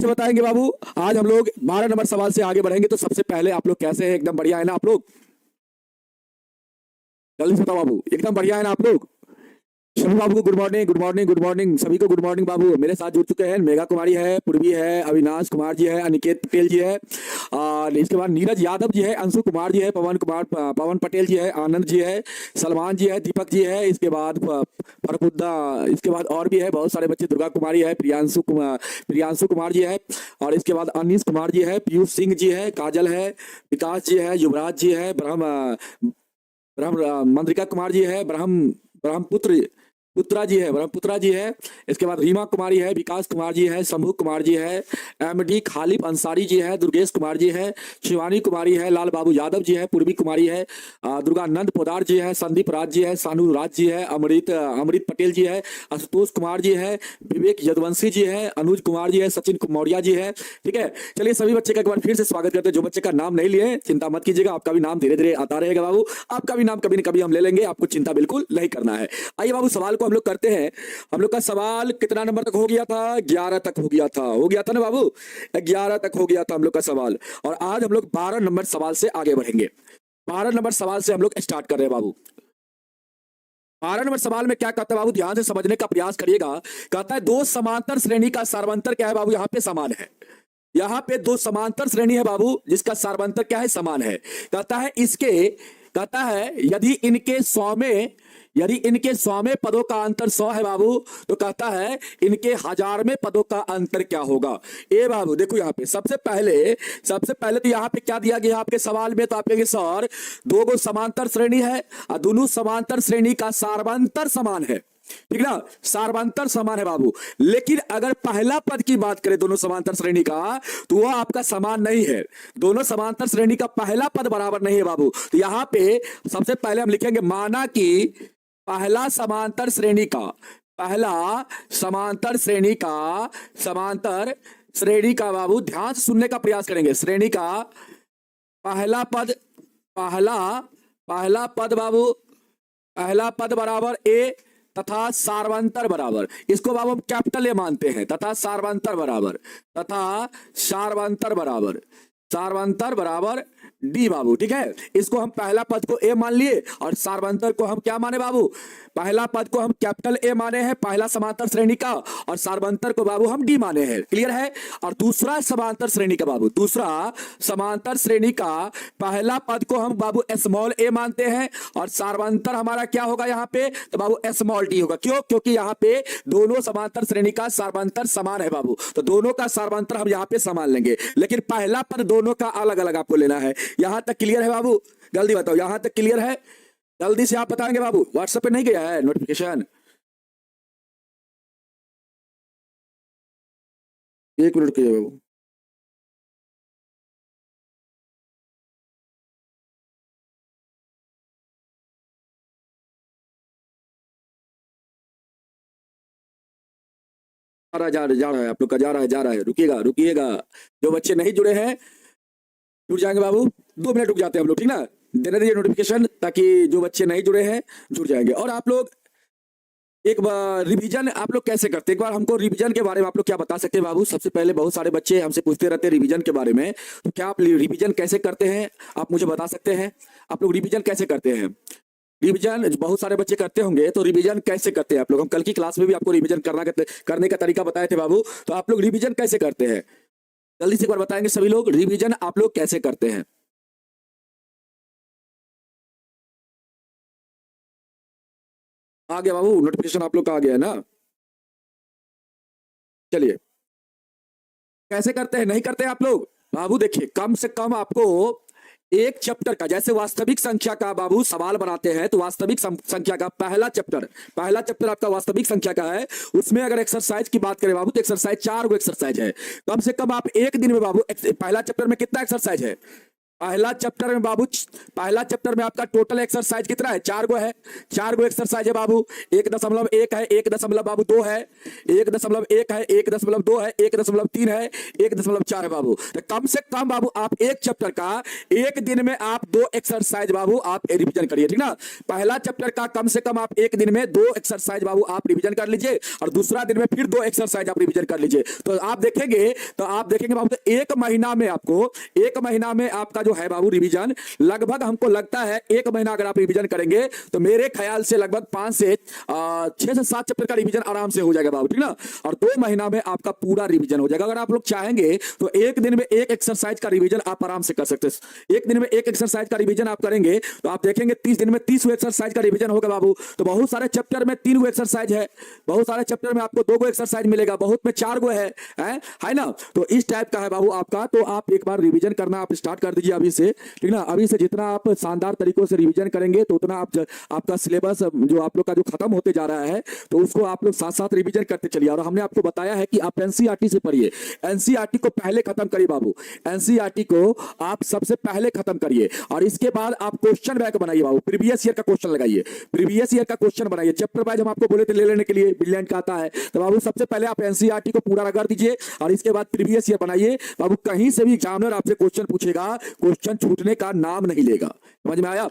से बताएंगे बाबू। आज हम लोग 12 नंबर सवाल से आगे बढ़ेंगे। तो सबसे पहले आप लोग कैसे हैं? एकदम बढ़िया है ना आप लोग? जल्दी से बताओ बाबू, एकदम बढ़िया है ना आप लोग? शमी बाबू को good morning, good morning, good morning, सभी को गुड मॉर्निंग बाबू। मेरे साथ जुड़ चुके हैं मेघा कुमारी है, पूर्वी है, अविनाश कुमार जी है, अनिकेत पटेल जी है, और इसके बाद नीरज यादव जी है, अंशु कुमार जी है, पवन पटेल जी है, आनंद जी है, सलमान जी है, दीपक जी है, इसके बाद फरपुद्दा, इसके बाद और भी है बहुत सारे बच्चे, दुर्गा कुमारी है, प्रियांशु कुमार जी है, और इसके बाद अनीश कुमार जी है, पीयूष सिंह जी है, काजल है, विकास जी है, युवराज जी है, ब्रह्म मंद्रिका कुमार जी है, ब्रह्मपुत्र पुत्रा जी है, ब्रह्मपुत्रा जी है। इसके बाद रीमा कुमारी है, विकास कुमार जी है, शंभू कुमार जी है, एमडी खालिफ अंसारी जी है, दुर्गेश कुमार जी है, शिवानी कुमारी है, लाल बाबू यादव जी है, पूर्वी कुमारी है, दुर्गानंद पोदार जी है, संदीप राज जी है, सानू राज जी है, अमृत पटेल जी है, आशुतोष कुमार जी है, विवेक यदवंशी जी है, अनुज कुमार जी है, सचिन मौर्य जी है। ठीक है, चलिए सभी बच्चे का एक बार फिर से स्वागत करते हैं। जो बच्चे का नाम नहीं लिए चिंता मत कीजिएगा, आपका भी नाम धीरे धीरे आता रहेगा बाबू। आपका भी नाम कभी न कभी हम ले लेंगे, आपको चिंता बिल्कुल नहीं करना है। आइए बाबू, सवाल को हम लोग करते हैं। हम लोग का सवाल कितना नंबर तक हो गया था? 11 तक हो गया था ना बाबू? 11 तक हो गया था हम लोग का सवाल। और आज हम लोग 12 नंबर सवाल से आगे बढ़ेंगे। 12 नंबर सवाल से हम लोग स्टार्ट कर रहे हैं बाबू। 12 नंबर सवाल में क्या कहता है बाबू, ध्यान से समझने का प्रयास करिएगा। कहता है दो समांतर श्रेणी का सार्वंतर क्या है बाबू? यहाँ पे समान है। यहाँ पे दो समांतर श्रेणी है बाबू, जिसका सार्वंतर क्या है? समान है। कहता है यदि इनके 100 में पदों का अंतर 100 है बाबू, तो कहता है इनके 1000 में पदों का अंतर क्या होगा? ए बाबू देखो, यहाँ पे सबसे पहले तो यहाँ पे क्या दिया गया आपके सवाल में? तो आप कहेंगे सर दो गो समांतर श्रेणी है और दोनों समांतर श्रेणी का सार्वंतर समान है। ठीक ना, सार्वंतर समान है बाबू। लेकिन अगर पहला पद की बात करें दोनों समांतर श्रेणी का, तो वह आपका समान नहीं है। दोनों समांतर श्रेणी का पहला पद बराबर नहीं है बाबू। तो यहां पे सबसे पहले हम लिखेंगे, माना कि पहला समांतर श्रेणी का बाबू, ध्यान से सुनने का प्रयास करेंगे। श्रेणी का पहला पद बाबू, पहला पद बराबर ए तथा सार्वंतर बराबर, इसको बाबू हम कैपिटल ए मानते हैं, तथा सार्वंतर बराबर डी बाबू। ठीक है, इसको हम पहला पद को ए मान लिए और सार्वंतर को हम क्या माने बाबू? पहला पद को हम कैपिटल ए माने हैं, पहला समांतर श्रेणी का, और सार्वंतर को बाबू हम डी माने हैं। क्लियर है? और दूसरा समांतर श्रेणी का पहला पद को हम बाबू स्मॉल ए मानते हैं, और सार्वंतर हमारा क्या होगा यहाँ पे? तो बाबू स्मॉल टी होगा। क्यों? क्योंकि यहाँ पे दोनों समांतर श्रेणी का सार्वंतर समान है बाबू, तो दोनों का सार्वंतर हम यहाँ पे समान लेंगे। लेकिन पहला पद दोनों का अलग अलग आपको लेना है। यहां तक क्लियर है बाबू? जल्दी बताओ, यहां तक क्लियर है? जल्दी से आप बताएंगे बाबू। व्हाट्सएप पे नहीं गया है नोटिफिकेशन? एक मिनट कीजिए बाबू। जा रहा है आप लोग का, जा रहा है। रुकिएगा। जो बच्चे नहीं जुड़े हैं जुड़ जाएंगे बाबू। 2 मिनट रुक जाते हैं हम लोग, ठीक ना? देने दीजिए नोटिफिकेशन, ताकि जो बच्चे नहीं जुड़े हैं जुड़ जाएंगे। और आप लोग एक बार रिवीजन आप लोग कैसे करते हैं? एक बार हमको रिवीजन के बारे में आप लोग क्या बता सकते हैं बाबू? सबसे पहले बहुत सारे बच्चे हमसे पूछते रहते हैं रिवीजन के बारे में, तो क्या आप रिवीजन कैसे करते हैं? आप मुझे बता सकते हैं आप लोग रिवीजन कैसे करते हैं? रिवीजन बहुत सारे बच्चे करते होंगे, तो रिवीजन कैसे करते हैं आप लोग? हम कल की क्लास में भी आपको रिवीजन करने का तरीका बताए थे बाबू, तो आप लोग रिवीजन कैसे करते हैं? जल्दी से एक बार बताएंगे सभी लोग, रिवीजन आप लोग कैसे करते हैं? आ गया बाबू, नोटिफिकेशन आप लोग का आ गया है ना? चलिए, कैसे करते हैं? नहीं करते आप लोग बाबू? देखिए, कम से कम आपको एक चैप्टर का, जैसे वास्तविक संख्या का बाबू सवाल बनाते हैं, तो वास्तविक संख्या का पहला चैप्टर आपका वास्तविक संख्या का है। उसमें अगर एक्सरसाइज की बात करें बाबू, तो एक्सरसाइज 4 गो एक्सरसाइज है। कम से कम आप एक दिन में बाबू, पहला चैप्टर में कितना एक्सरसाइज है? पहला चैप्टर में बाबू, पहला चैप्टर में आपका टोटल एक्सरसाइज कितना है? 4 गो है, 4 गो एक्सरसाइज है बाबू। 1.1 है, 1.2 है, 1.1 है, 1.2 है, 1.3 है, 1.4 है बाबू। तो कम से कम बाबू आप एक चैप्टर का एक दिन में आप 2 एक्सरसाइज बाबू आप रिवीजन करिए, ठीक ना। पहला चैप्टर का कम से कम आप एक दिन में 2 एक्सरसाइज बाबू आप रिवीजन कर लीजिए, और दूसरा दिन में फिर 2 एक्सरसाइज आप रिवीजन कर लीजिए। तो आप देखेंगे बाबू, तो एक महीना में आपको, एक महीना में आपका जो है बाबू रिवीजन, लगभग हमको लगता है एक महीना अगर आप रिवीजन करेंगे तो मेरे ख्याल से लगभग 6 से 7 चैप्टर का रिवीजन आराम से हो जाएगा बाबू, ठीक ना। और 2 महीना में आपका पूरा रिवीजन हो जाएगा। अगर आप लोग चाहेंगे तो एक दिन में एक एक्सरसाइज का रिवीजन आप आराम से कर सकते हैं। एक दिन में एक एक्सरसाइज का रिवीजन आप करेंगे तो आप देखेंगे 30 दिन में 30 एक्सरसाइज का रिवीजन होगा बाबू। तो बहुत सारे चैप्टर में 3 गो एक्सरसाइज है, बहुत सारे चैप्टर में आपको 2 गो एक्सरसाइज मिलेगा, बहुत में 4 गो है ना। तो इस टाइप का है बाबू आपका। तो आप एक बार रिवीजन करना आप स्टार्ट कर दीजिए अभी से, ठीक ना। अभी से जितना आप शानदार तरीकों से रिवीजन करेंगे तो उतना आपका सिलेबस जो आप लोग का जो खत्म होते जा रहा है, तो उसको आप लोग साथ साथ रिवीजन करते चलिए। और हमने आपको बताया है कि आप एनसीईआरटी से पढ़िए, एनसीईआरटी को पहले खत्म करिए बाबू, एनसीईआरटी को आप सबसे पहले खत्म करिए, और इसके बाद आप क्वेश्चन बैंक बनाइए बाबू, प्रीवियस ईयर का क्वेश्चन लगाइए, प्रीवियस ईयर का क्वेश्चन बनाइए। चैप्टर वाइज हम आपको बोले थे ले लेने के लिए, ब्रिलियंट का आता है। तो बाबू सबसे पहले आप एनसीईआरटी को पूरा रगड़ दीजिए, और इसके बाद प्रीवियस ईयर बनाइए बाबू। कहीं से भी एग्जामिनर आपसे क्वेश्चन पूछेगा, क्वेश्चन छूटने का नाम नहीं लेगा। समझ में आया?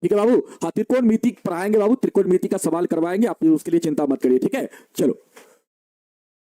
ठीक है बाबू। हाँ, त्रिकोणमिति पढ़ाएंगे बाबू, त्रिकोणमिति का सवाल करवाएंगे, आप उसके लिए चिंता मत करिए, ठीक है। चलो,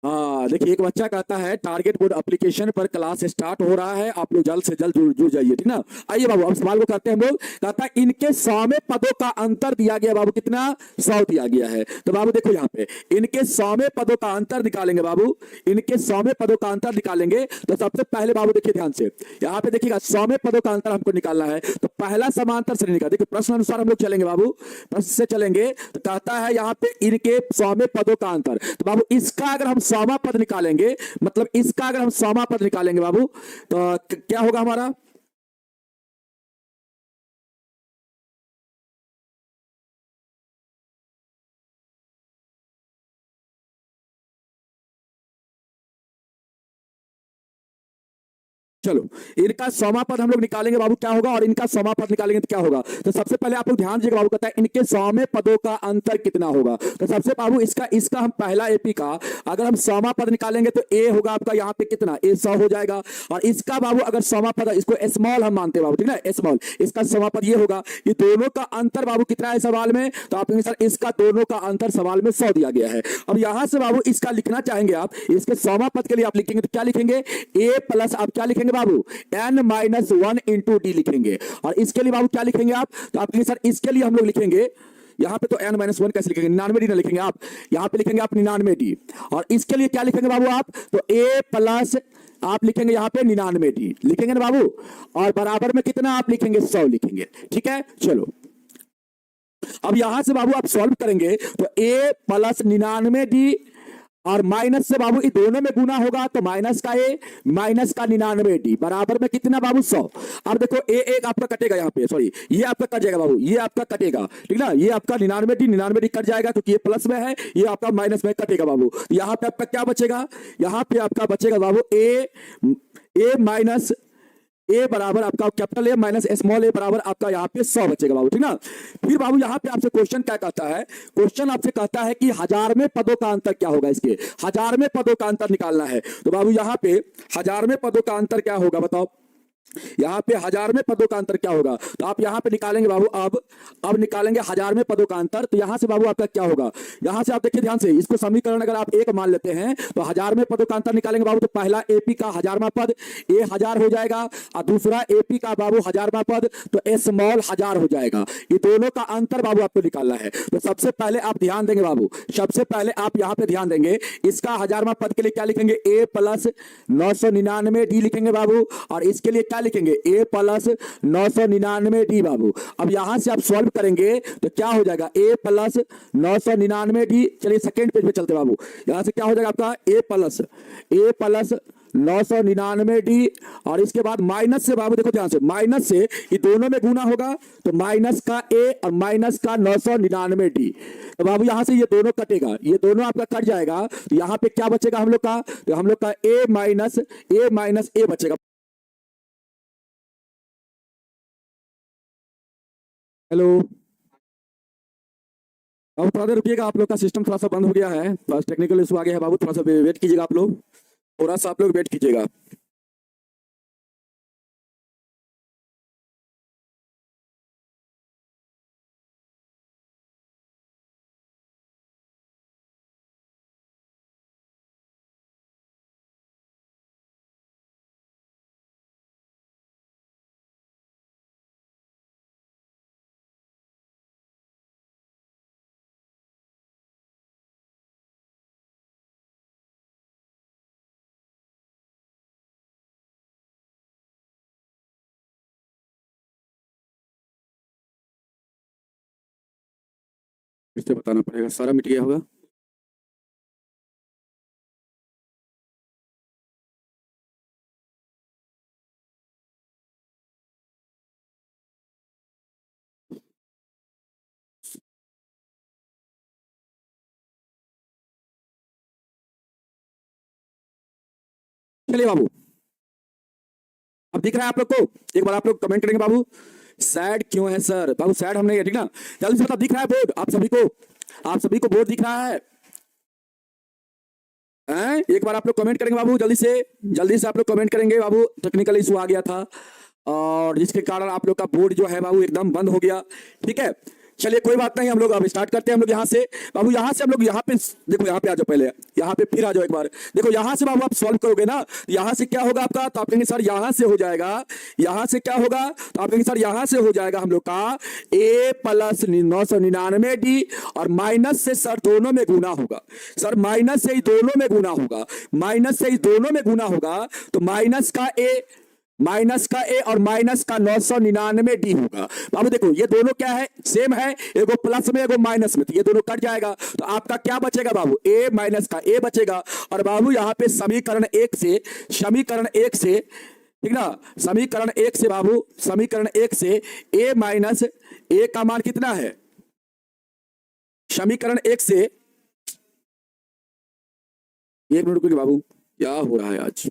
हाँ देखिए, एक बच्चा कहता है टारगेट बोर्ड एप्लीकेशन पर क्लास स्टार्ट हो रहा है, आप लोग जल्द से जल्द जुड़ जाइए, ठीक ना। आइए बाबू, अब सवाल को करते हैं हम लोग। कहता है इनके 100वें पदों का अंतर दिया गया बाबू, कितना? 100 दिया गया है। तो बाबू देखो यहाँ पे इनके 100वें पदों का अंतर निकालेंगे बाबू, इनके 100वें पदों का अंतर निकालेंगे। तो सबसे पहले बाबू देखिए ध्यान से, यहाँ पे देखिएगा 100वें पदों का अंतर हमको निकालना है। तो पहला समांतर श्रेणी का देखिए, प्रश्न अनुसार हम लोग चलेंगे बाबू, प्रश्न से चलेंगे। तो कहता है यहाँ पे इनके 100वें पदों का अंतर। तो बाबू इसका अगर हम 100वां पद निकालेंगे, मतलब इसका अगर हम 100वां पद निकालेंगे बाबू, तो क्या होगा हमारा? चलो, इनका 100वां पद हम लोग निकालेंगे बाबू, क्या होगा? और इनका 100वां पद निकालेंगे तो क्या होगा? तो सबसे पहले आप लोग ध्यान दीजिएगा बाबू, कहता है इनके 100वें पदों का अंतर कितना होगा। तो सबसे बाबू इसका हम पहला एपी का अगर हम 100वां पद निकालेंगे तो ए होगा आपका यहाँ पे कितना? ए 100 हो जाएगा। और इसका बाबू अगर 100वां पद, इसको स्मॉल हम मानते हैं बाबू, ठीक ना, स्मॉल, इसका 100वां पद ये होगा। ये दोनों का अंतर बाबू कितना है सवाल में? तो आप सर इसका दोनों का अंतर सवाल में 100 दिया गया है। अब यहां से बाबू इसका लिखना चाहेंगे आप, इसके 100वां पद के लिए आप लिखेंगे तो क्या लिखेंगे? ए प्लस आप क्या लिखेंगे बाबू? n-1 इंटू डी लिखेंगे। और इसके लिए बाबू क्या लिखेंगे आप? तो आप सर इसके लिए हम लोग लिखेंगे यहां पे, तो n-1 कैसे लिखेंगे? 99 डी ना लिखेंगे आप, यहां पे लिखेंगे आप 99 डी। और इसके लिए क्या लिखेंगे बाबू आप? तो a प्लस आप लिखेंगे यहां पे 99 डी लिखेंगे ना बाबू, और बराबर में कितना आप लिखेंगे? 100 लिखेंगे, ठीक है। चलो, अब यहां से बाबू आप सॉल्व करेंगे तो a प्लस 99 डी और माइनस से बाबू ये दोनों में गुना होगा, तो माइनस का ए माइनस का 99 डी बराबर में कितना बाबू? 100। अब देखो ए एक आपका कटेगा यहाँ पे, सॉरी ये आपका कट जाएगा बाबू, ये आपका कटेगा, ठीक ना। ये आपका 99 डी कट जाएगा क्योंकि ये प्लस में है, ये आपका माइनस में कटेगा बाबू। यहाँ पे आपका क्या बचेगा? यहाँ पे आपका बचेगा बाबू ए माइनस ए बराबर आपका कैपिटल ए माइनस स्मॉल ए बराबर आपका यहाँ पे 100 बचेगा बाबू, ठीक ना। फिर बाबू यहाँ पे आपसे क्वेश्चन क्या कहता है? क्वेश्चन आपसे कहता है कि 1000वें पदों का अंतर क्या होगा? इसके 1000वें पदों का अंतर निकालना है। तो बाबू यहाँ पे 1000वें पदों का अंतर क्या होगा बताओ? यहाँ पे 1000वें पदों का अंतर क्या होगा? तो आप यहाँ पे निकालेंगे बाबू, अब निकालेंगे 1000वें पदों का अंतर। तो यहाँ से बाबू आपका क्या होगा? यहाँ से आप देखिए ध्यान से, इसको समीकरण अगर आप एक मान लेते हैं तो 1000वें पदों का अंतर निकालेंगे बाबू। तो पहला एपी का 1000वां पद ए 1000 हो जाएगा, और दूसरा एपी का बाबू 1000वां पद तो ए स्मॉल 1000 हो जाएगा। ये दोनों का अंतर बाबू आपको निकालना है। तो सबसे पहले आप ध्यान देंगे बाबू, सबसे पहले आप यहाँ पे ध्यान देंगे, इसका 1000वां पद के लिए क्या लिखेंगे? ए प्लस 999 डी लिखेंगे बाबू। और इसके लिए लिखेंगे a प्लस 999 डी बाबू। अब यहां से आप सॉल्व करेंगे तो क्या हो जाएगा? a plus 999 D. चलिए सेकंड पेज पे चलते बाबू, यहां से क्या हो जाएगा आपका? a प्लस 999 डी, और इसके बाद माइनस से बाबू देखो ध्यान से, माइनस से ये दोनों में गुना होगा तो माइनस का ए और माइनस का 999 डी। तो बाबू यहां से ये दोनों कटेगा, ये दोनों आपका कट जाएगा, तो यहां पे क्या बचेगा हम लोग का? तो हम लोग का ए माइनस ए बचेगा। हेलो, अब थोड़ा देर रुकिएगा, आप लोग का सिस्टम थोड़ा सा बंद हो गया है, बस टेक्निकल इशू आ गया है बाबू, थोड़ा सा वेट कीजिएगा आप लोग, थोड़ा सा आप लोग वेट कीजिएगा। फिर से बताना पड़ेगा, सारा मिट गया होगा। चलिए बाबू, अब दिख रहा है आप लोग को, एक बार आप लोग कमेंट करेंगे बाबू, सैड क्यों है सर? बाबू सैड हमने, ठीक ना, जल्दी से बता, दिख रहा है बोर्ड आप सभी को? आप सभी को बोर्ड दिख रहा है? हैं? एक बार आप लोग कमेंट करेंगे बाबू, जल्दी से आप लोग कमेंट करेंगे बाबू। टेक्निकल इशू आ गया था और जिसके कारण आप लोग का बोर्ड जो है बाबू एकदम बंद हो गया, ठीक है। चलिए कोई बात नहीं, हम लोग अब स्टार्ट करते हैं। हम लोग यहाँ से बाबू, यहाँ से हम लोग यहाँ पे देखो, यहाँ पे आ जाओ, पहले यहाँ पे फिर आ जाओ एक बार। देखो यहाँ से बाबू आप सॉल्व करोगे ना, यहाँ से क्या होगा आपका, तो आप कहेंगे सर यहाँ से हो जाएगा, यहाँ से क्या होगा, तो आप कहेंगे सर यहाँ से हो जाएगा हम लोग का a प्लस 999d और माइनस से सर दोनों में गुना होगा। सर माइनस से ही दोनों में गुना होगा, माइनस से ही दोनों में गुना होगा, तो माइनस का ए और माइनस का 999d होगा। बाबू देखो ये दोनों क्या है, सेम है, एगो प्लस में एगो माइनस में, तो ये दोनों कट जाएगा, तो आपका क्या बचेगा बाबू, a माइनस का a बचेगा। और बाबू यहाँ पे समीकरण एक से ठीक ना, समीकरण एक से बाबू, समीकरण एक से a माइनस a का मान कितना है, समीकरण एक से, एक मिनट रुकिए बाबू, क्या हो रहा है आज।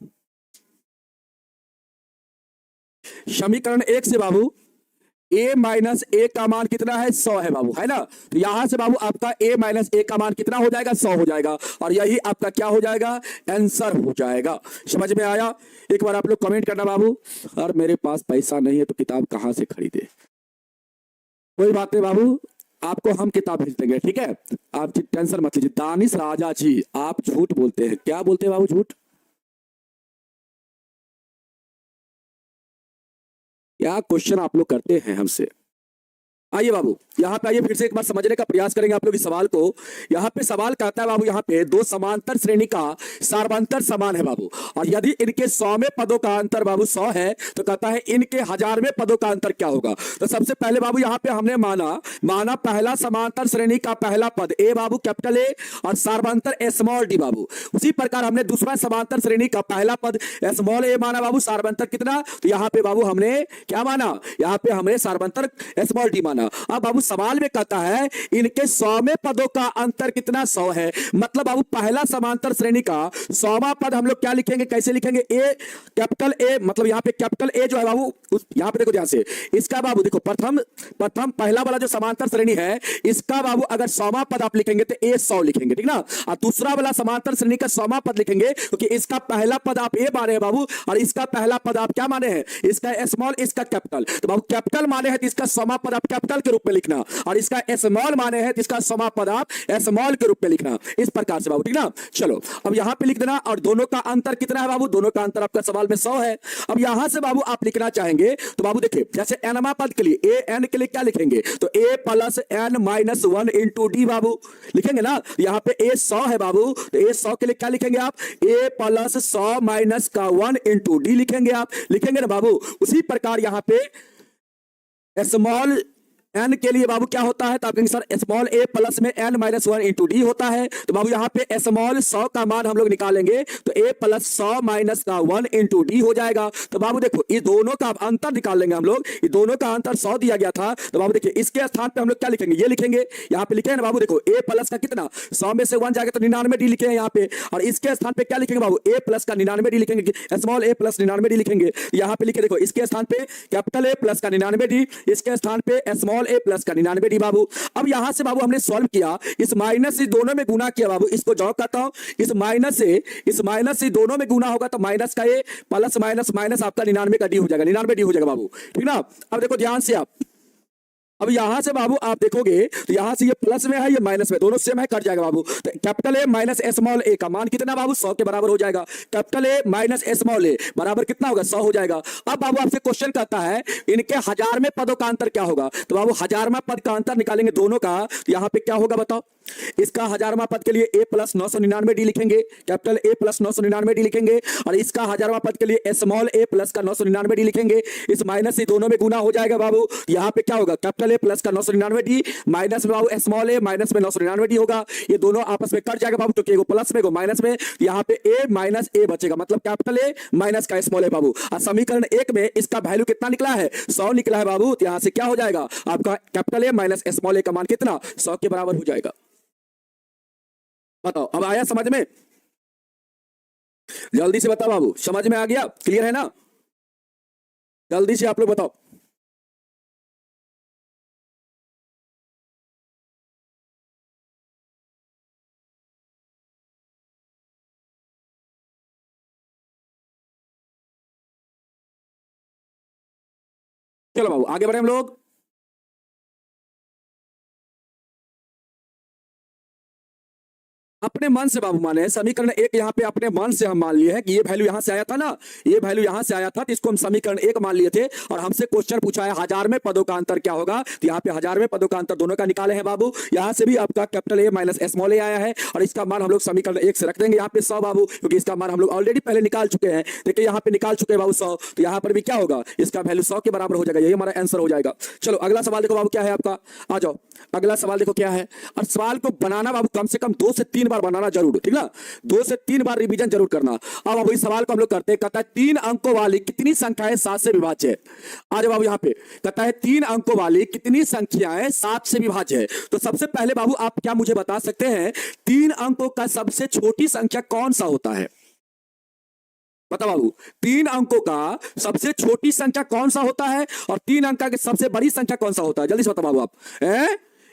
समीकरण एक से बाबू a माइनस a का मान कितना है, 100 है बाबू, है ना। तो यहां से बाबू आपका a माइनस a का मान कितना हो जाएगा, 100 हो जाएगा, और यही आपका क्या हो जाएगा, आंसर हो जाएगा। समझ में आया? एक बार आप लोग कमेंट करना बाबू, सर मेरे पास पैसा नहीं है तो किताब कहां से खरीदे। कोई बात नहीं बाबू, आपको हम किताब भेज देंगे, ठीक है, आप टेंशन मत लीजिए। दानिश राजा जी, आप झूठ बोलते हैं, क्या बोलते हैं बाबू, झूठ? क्या क्वेश्चन आप लोग करते हैं हमसे? आइए बाबू, यहाँ पे आइए, फिर से एक बार समझने का प्रयास करेंगे आप लोग इस सवाल को। यहाँ पे सवाल कहता है बाबू, यहाँ पे दो समांतर श्रेणी का सार्वंतर समान है बाबू, और यदि इनके 100वें पदों का अंतर बाबू 100 है, तो कहता है इनके 1000वें पदों का अंतर क्या होगा। तो सबसे पहले बाबू यहाँ पे हमने माना पहला समांतर श्रेणी का पहला पद ए बाबू कैपिटल ए और सार्वंतर स्मॉल डी बाबू। उसी प्रकार हमने दूसरा समांतर श्रेणी का पहला पद स्मॉल ए माना बाबू, सार्वंतर कितना, तो यहाँ पे बाबू हमने क्या माना, यहाँ पे हमने सार्वंतर स्मॉल डी माना। अब बाबू सवाल में कहता है इनके 100वें पदों का अंतर कितना, 100 है। मतलब बाबू पहला समांतर श्रेणी का 100वां पद हम लोग क्या लिखेंगे, कैसे लिखेंगे, ए कैपिटल ए, मतलब यहाँ पे कैपिटल ए जो है बाबू, यहाँ पे देखो ध्यान से, इसका बाबू देखो प्रथम पहला वाला जो समांतर श्रेणी है, इसका बाबू अगर 100वां पद आप लिखेंगे तो ए 100 लिखेंगे, ठीक ना। और दूसरा वाला समांतर श्रेणी का 100वां पद लिखेंगे क्योंकि इसका पहला पद आप ए माने हैं बाबू, और इसका पहला पद आप क्या माने हैं, इसका स्मॉल, इसका कैपिटल। तो बाबू कैपिटल माने हैं तो इसका 100वां पद आप कैपिटल के रूप में लिखना, और इसका स्मॉल माने हैं तो इसका 100वां पद आप स्मॉल के रूप में लिखना, इस प्रकार से बाबू, ठीक ना। चलो अब यहां पे लिख देना, और दोनों का अंतर कितना है बाबू, दोनों का अंतर आपका सवाल में 100 है। अब यहां से बाबू आप लिखना चाहेंगे तो बाबू देखिए, जैसे एनवां पद के लिए ए एन के लिए क्या लिखेंगे, तो A plus N minus 1 into D बाबू लिखेंगे ना। यहां पे ए 100 है बाबू, तो ए 100 के लिए क्या लिखेंगे आप, ए प्लस 100 माइनस का 1 इंटू डी लिखेंगे, आप लिखेंगे ना बाबू। उसी प्रकार यहां पे स्मॉल एन के लिए बाबू क्या होता है, तो आप कहेंगे सर स्मॉल ए प्लस में एन माइनस 1 इंटू डी होता है। तो बाबू यहाँ पे स्मॉल 100 का मान हम लोग निकालेंगे तो ए प्लस 100 माइनस का 1 इंटू डी हो जाएगा। तो बाबू देखो ये दोनों का अंतर निकाल लेंगे हम लोग, ये दोनों का अंतर 100 दिया गया था, तो बाबू देखिए इसके स्थान पे हम लोग क्या लिखेंगे, ये लिखेंगे, यहाँ पे लिखे ना बाबू, देखो ए प्लस का कितना 100 में से 1 जाएगा तो 99 डी लिखेंगे यहाँ पे, और इसके स्थान पे क्या लिखेंगे बाबू, ए प्लस का 99 डी लिखेंगे, स्मॉल ए प्लस 99 डी लिखेंगे। यहाँ पे लिखे देखो, इसके स्थान पे कैपिटल ए प्लस का 99 डी, इसके स्थान पे स्मॉल ए प्लस का 99d बाबू। अब यहां से बाबू हमने सॉल्व किया, इस माइनस से दोनों में गुना किया बाबू, इसको जॉब करता हूं, इस माइनस से दोनों में गुना होगा तो माइनस का ए प्लस माइनस माइनस आपका 99 का डी हो जाएगा, 99d हो जाएगा बाबू, ठीक ना। अब देखो ध्यान से आप, अब यहां से बाबू आप देखोगे तो यहां से ये प्लस में है, ये माइनस में, दोनों सेम है, कट जाएगा बाबू। तो कैपिटल ए माइनस स्मॉल ए का मान कितना बाबू 100 के बराबर हो जाएगा। कैपिटल ए माइनस स्मॉल ए बराबर कितना होगा 100 हो जाएगा। अब बाबू आपसे क्वेश्चन करता है इनके हजार में पदों का अंतर क्या होगा, तो बाबू हजारमा पद का अंतर निकालेंगे दोनों का, तो यहां पे क्या होगा बताओ। इसका हजारमा पद के लिए ए प्लस 999d लिखेंगे, कैपिटल ए प्लस 999d लिखेंगे, और इसका हजारमा पद के लिए स्मॉल ए प्लस का 999d लिखेंगे। इस माइनस से दोनों में गुना हो जाएगा बाबू, यहां पे क्या होगा कैपिटल ए प्लस का 999d माइनस में बाबू स्मॉल ए माइनस में 999d होगा, ये दोनों आपस में कट जाएगा बाबू, क्योंकि एगो प्लस में एगो माइनस में, यहां पे ए माइनस ए बचेगा, मतलब कैपिटल ए माइनस का स्मॉल ए बाबू। और समीकरण 1 में इसका वैल्यू कितना निकला है 100 निकला है बाबू, तो यहां से क्या हो जाएगा आपका कैपिटल ए माइनस स्मॉल ए का मान कितना 100 के बराबर हो जाएगा। बताओ अब आया समझ में, जल्दी से बताओ बाबू, समझ में आ गया, क्लियर है ना, जल्दी से आप लोग बताओ। चलो बाबू आगे बढ़े हम लोग। अपने मन से बाबू माने समीकरण 1 यहाँ पे अपने मन से हम मान लिए हैं कि ये वैल्यू यहां से आया था ना, ये वैल्यू यहां से आया था, तो इसको हम समीकरण 1 मान लिए थे, और हमसे क्वेश्चन पूछा है हजार में पदों का अंतर क्या होगा, तो यहाँ पे हजार में पदों का अंतर दोनों का निकाले हैं बाबू। यहां से भी आपका कैपिटल ए माइनस स्मॉल ए आया है, और इसका मान हम लोग समीकरण 1 से रख देंगे यहाँ पे 100 बाबू, क्योंकि इसका मान हम लोग ऑलरेडी पहले निकाल चुके हैं। देखिए यहाँ पे निकाल चुके हैं बाबू 100, तो यहाँ पर भी क्या होगा इसका वैल्यू 100 के बराबर हो जाएगा, यही हमारा आंसर हो जाएगा। चलो अगला सवाल देखो बाबू क्या है आपका, आ जाओ अगला सवाल देखो क्या है। और सवाल को बनाना बाबू कम से कम 2 से 3 बार बनाना जरूर, ठीक ना, 2 से 3 बार रिवीजन जरूर करना। अब अभी सवाल को हम लोग करते हैं, कहता है 3 अंकों वाली कितनी संख्याएं 7 से विभाज्य है। आ जाओ बाबू यहाँ पे, कहता है 3 अंकों वाली कितनी संख्याएं 7 से विभाज्य है। तो सबसे पहले बाबू आप क्या मुझे बता सकते हैं 3 अंकों का सबसे छोटी संख्या कौन सा होता है। बताओ बाबू 3 अंकों का सबसे छोटी संख्या कौन सा होता है, और 3 अंक का सबसे बड़ी संख्या कौन सा होता है, जल्दी से बताओ बाबू आप।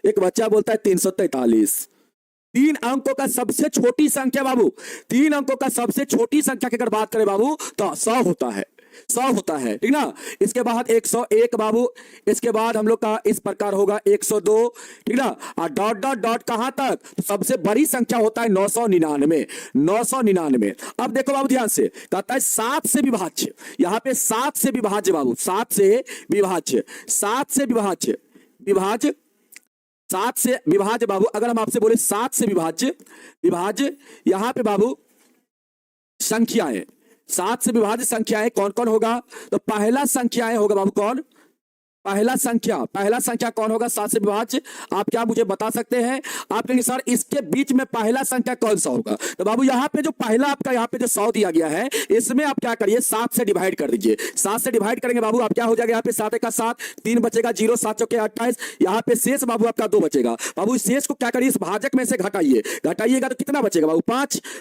एक बच्चा बोलता है 343। 3 अंकों का सबसे छोटी संख्या बाबू, 3 अंकों का सबसे छोटी संख्या की अगर बात करें बाबू तो 100 होता है, 100 होता है, ठीक ना। इसके बाद 101 बाबू, इसके बाद हम लोग का इस प्रकार होगा 102, ठीक ना, और डॉट डॉट डॉट कहां तक, तो सबसे बड़ी संख्या होता है 999, 999। अब देखो बाबू ध्यान से, कहता है 7 से विभाज्य, यहां पे 7 से विभाज्य बाबू, 7 से विभाज्य, 7 से विभाज्य, विभाज्य 7 से विभाज्य बाबू, अगर हम आपसे बोले 7 से विभाज्य, विभाज्य यहां पे बाबू संख्याएं, 7 से विभाज्य संख्याएं कौन कौन होगा, तो पहला संख्याएं होगा बाबू कौन, पहला संख्या कौन होगा 7 से विभाज्य, आप क्या मुझे बता सकते हैं। आप कहेंगे सर इसके बीच में पहला संख्या कौन सा होगा, तो बाबू यहाँ पे जो पहला आपका यहाँ पे जो 100 दिया गया है, इसमें आप क्या करिए 7 से डिवाइड कर दीजिए। 7 से डिवाइड करेंगे बाबू आप क्या हो जाएगा, यहाँ पे 7 का 7, 3 बचेगा 0, 7 चौके 28, यहाँ पे शेष बाबू आपका 2 बचेगा। बाबू इस शेष को क्या करिए इस भाजक में से घटाइए, घटाइएगा तो कितना बचेगा बाबू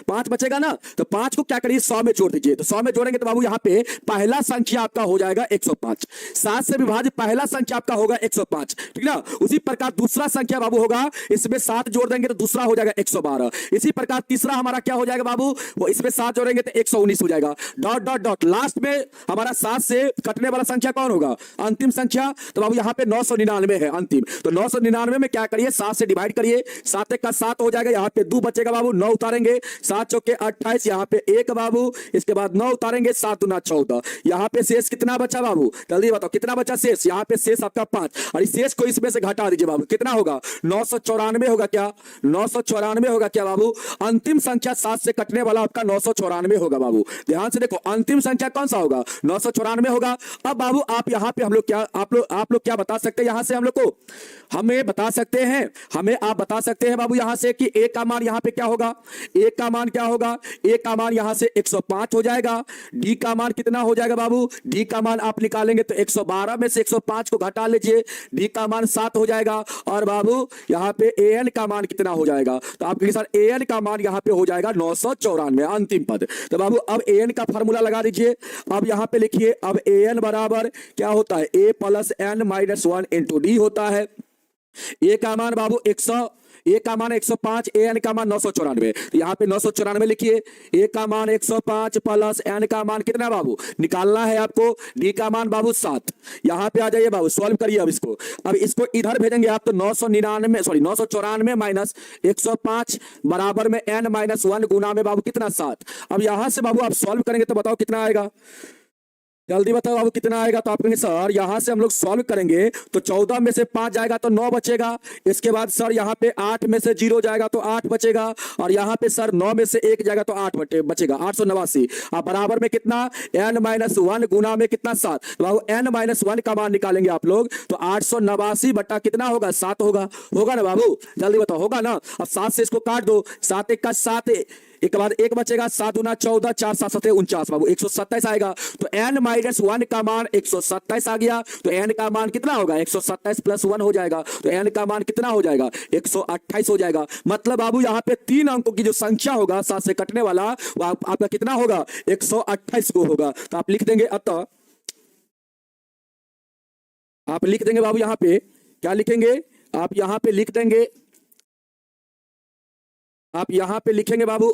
5 बचेगा ना, तो 5 को क्या करिए 100 में जोड़ दीजिए, तो 100 में जोड़ेंगे तो बाबू यहाँ पे पहला संख्या आपका हो जाएगा 105। 7 से विभाज्य पहला संख्या आपका होगा 105, ठीक ना। उसी प्रकार दूसरा संख्या बाबू होगा, इसमें 7 जोड़ देंगे तो दूसरा हो जाएगा 112। इसी प्रकार तीसरा हमारा क्या हो जाएगा बाबू, वो इसमें 7 जोड़ेंगे तो 119 हो जाएगा। डॉट डॉट डॉट लास्ट में हमारा 7 से कटने वाला संख्या कौन होगा, अंतिम संख्या, तो बाबू यहाँ पे 999 है अंतिम, तो 999 में क्या करिए 7 से डिवाइड करिए, 7 का 7 हो जाएगा, यहाँ पे 2 बचेगा बाबू, 9 उतारेंगे, 7 चौके 28, यहाँ पे 1 बाबू, इसके बाद 9 उतारेंगे, 7 दूना 14, यहाँ पे शेष कितना बचा बाबू, जल्दी बताओ कितना बचा शेष, यहाँ पे शेष आपका 5, और इस शेष को इसमें से घटा दीजिए बाबू, कितना होगा 994 होगा क्या, 994 होगा क्या बाबू, अंतिम संख्या 7 से कटने वाला आपका 994 होगा बाबू। ध्यान से देखो अंतिम संख्या कौन सा होगा 994 होगा। अब बाबू आप यहाँ पे हम लोग क्या आप लोग क्या बता सकते हैं, यहां से हम लोग को हमें बता सकते हैं, हमें आप बता सकते हैं बाबू यहां से कि ए का मान यहां पे क्या होगा, ए का मान क्या होगा, ए का मान यहां से 105 हो जाएगा, डी का मान कितना हो जाएगा बाबू, डी का मान आप निकालेंगे तो 112 में से 105 5 को घटा लीजिए, डी का मान 7 हो जाएगा। और बाबू यहाँ पे ए एन का मान कितना हो जाएगा, तो आपके सर ए एन का मान यहाँ पे हो जाएगा 994, अंतिम पद। तो बाबू अब ए एन का फॉर्मूला लगा दीजिए। अब यहाँ पे लिखिए, अब ए एन बराबर क्या होता है, A plus N minus 1 into D होता है। ए का मान बाबू 100, ए का मान 105, ए एन का मान 994, तो यहाँ पे 994 लिखिए। ए का मान 105 प्लस एन का मान कितना बाबू निकालना है आपको, डी का मान बाबू 7। यहाँ पे आ जाइए बाबू, सॉल्व करिए अब इसको इधर भेजेंगे आप, तो 994 माइनस 105 बराबर में एन माइनस 1 गुना में बाबू कितना 7। अब यहां से बाबू आप सॉल्व करेंगे तो बताओ कितना आएगा, जल्दी बताओ बाबू कितना आएगा। तो आप कहेंगे सर यहां से हम लोग सॉल्व करेंगे तो 14 में से 5 जाएगा तो 9 बचेगा। इसके बाद सर यहां पे 8 में से 0 जाएगा तो 8 बचेगा। और यहां पे सर 9 में से 1 जाएगा तो 8 बचेगा, 889। अब बराबर में कितना, n माइनस 1 गुना में कितना 7। तो बाबू n माइनस 1 का मान निकालेंगे आप लोग तो 889 बटा कितना होगा, 7 होगा ना बाबू, जल्दी बताओ होगा ना। अब 7 से इसको काट दो, 7 1 का 7, एक के बाद 1 बचेगा, 7 दूना 14, 4 7 7 49 बाबू 127 आएगा। तो n माइनस 1 का मान 127 आ गया। तो n का मान कितना होगा, 127 प्लस 1 हो जाएगा। तो n का मान कितना हो जाएगा, 128 हो जाएगा। मतलब बाबू यहाँ पे 3 अंकों की जो संख्या होगा 7 से कटने वाला वो आपका कितना होगा, 128 को होगा। तो आप लिख देंगे, अतः आप लिख देंगे बाबू यहाँ पे क्या लिखेंगे, आप यहाँ पे लिख देंगे, आप यहां पे लिखेंगे बाबू,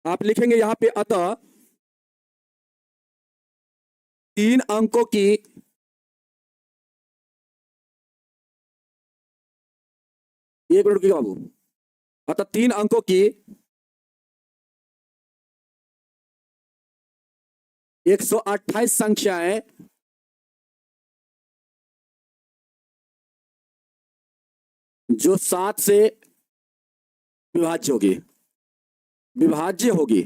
आप लिखेंगे यहां पे अतः 3 अंकों की एक मिनट की बाबू, अतः 3 अंकों की 128 संख्याएं जो 7 से विभाज्य होगी,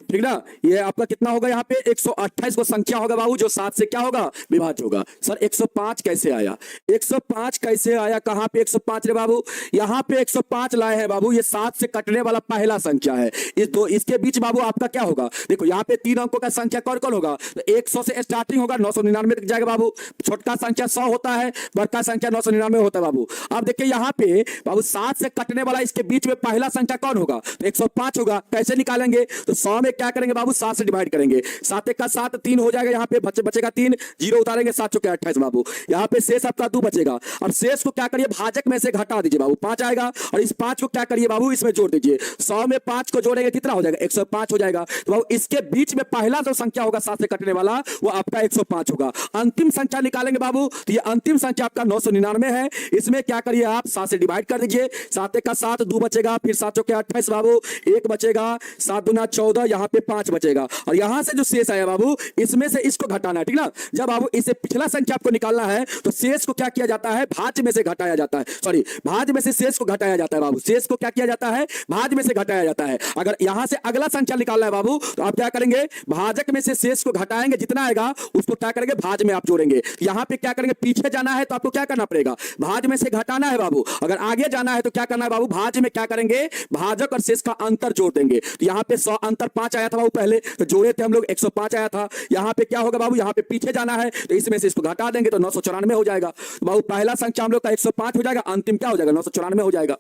ठीक ना। ये आपका कितना होगा, यहाँ पे 128 को संख्या होगा बाबू जो 7 से क्या होगा, विभाज्य होगा। सर 105 कैसे आया, 105 कैसे आया, कहां पे 105 रे बाबू, यहाँ पे 105 लाए हैं बाबू। ये 7 से कटने वाला पहला संख्या है। इसके बीच बाबू आपका क्या होगा, देखो यहाँ पे 3 अंकों का संख्या कौन कौन होगा, तो 100 से स्टार्टिंग होगा, 999 तक जाएगा बाबू। छोटका संख्या 100 होता है, बड़का संख्या 999 होता है बाबू। अब देखिए यहाँ पे बाबू 7 से कटने वाला इसके बीच में पहला संख्या कौन होगा, तो 105 होगा। कैसे निकालेंगे, तो 100 में क्या करेंगे बाबू, 7 से डिवाइड करेंगे, 7 1 का 7, 3 हो जाएगा। यहाँ पे बचेगा 3, 0 उतारेंगे, 7 चौके 28 बाबू। यहाँ पे शेष आपका 2 बचेगा। अब शेष को क्या करिए, भाजक में से घटा दीजिए बाबू, 5 आएगा। और इस 5 को क्या करिए बाबू, इसमें जोड़ दीजिए। 100 में 5 को जोड़ेंगे कितना हो जाएगा, 105 हो जाएगा। तो बाबू इसके बीच में पहला जो संख्या होगा 7 से कटने वाला वो आपका 105 होगा। अंतिम संख्या निकालेंगे बाबू, तो ये अंतिम संख्या आपका 999 है। इसमें क्या करिए आप 7 से डिवाइड कर दीजिए, 7 1 का 7, 2 बचेगा, फिर 7 चौके 28 बाबू, 1 बचेगा, 7 दूना 14, यहाँ पे 5 बचेगा। और यहां से जो शेष आया बाबू इसमें से इसको घटाना है, ठीक ना। जब बाबू इसे पिछला संख्या आपको निकालना है तो शेष को क्या किया जाता है, भाज्य में से घटाया जाता है, सॉरी भाज्य में से शेष को घटाया जाता है बाबू। शेष को क्या किया जाता है, भाज्य में से घटाया जाता है। अगर यहां से अगला संख्या निकालना है बाबू तो आप क्या करेंगे, भाजक में से शेष को घटाएंगे, जितना आएगा उसको क्या करेंगे, भाज्य में आप जोड़ेंगे। यहां पे क्या करेंगे, पीछे जाना है तो आपको क्या करना पड़ेगा, भाज्य में से घटाना है बाबू। अगर आगे जाना है तो क्या करना है बाबू, भाज्य में क्या करेंगे, भाजक और शेष का अंतर जोड़ देंगे। तो यहाँ पे 100 अंतर 5 आया था बाबू पहले, तो जोड़े थे हम लोग, 105 आया था। यहाँ पे क्या होगा बाबू, यहाँ पे पीछे जाना है तो इसमें से इसको घटा देंगे तो 994 हो जाएगा। तो बाबू पहला संख्या हम लोग का 105 हो जाएगा, अंतिम क्या हो जाएगा, 994 हो जाएगा।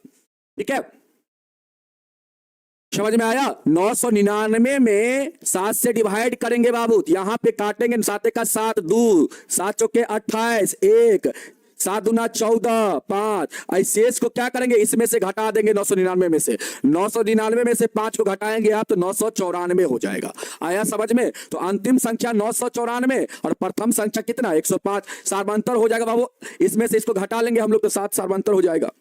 ठीक है, समझ में आया। 999 में 7 से डिवाइड करेंगे बाबू, यहाँ पे काटेंगे, 7 का 7, 2, 7 चौके 28, 1, 7 दूना 14, 5। शेष को क्या करेंगे, इसमें से घटा देंगे 999 में से। 999 में से 5 को घटाएंगे आप तो 994 हो जाएगा। आया समझ में। तो अंतिम संख्या 994 और प्रथम संख्या कितना, 105, सार्वंतर हो जाएगा बाबू। इसमें से इसको घटा लेंगे हम लोग तो 7 सार्वंतर हो जाएगा।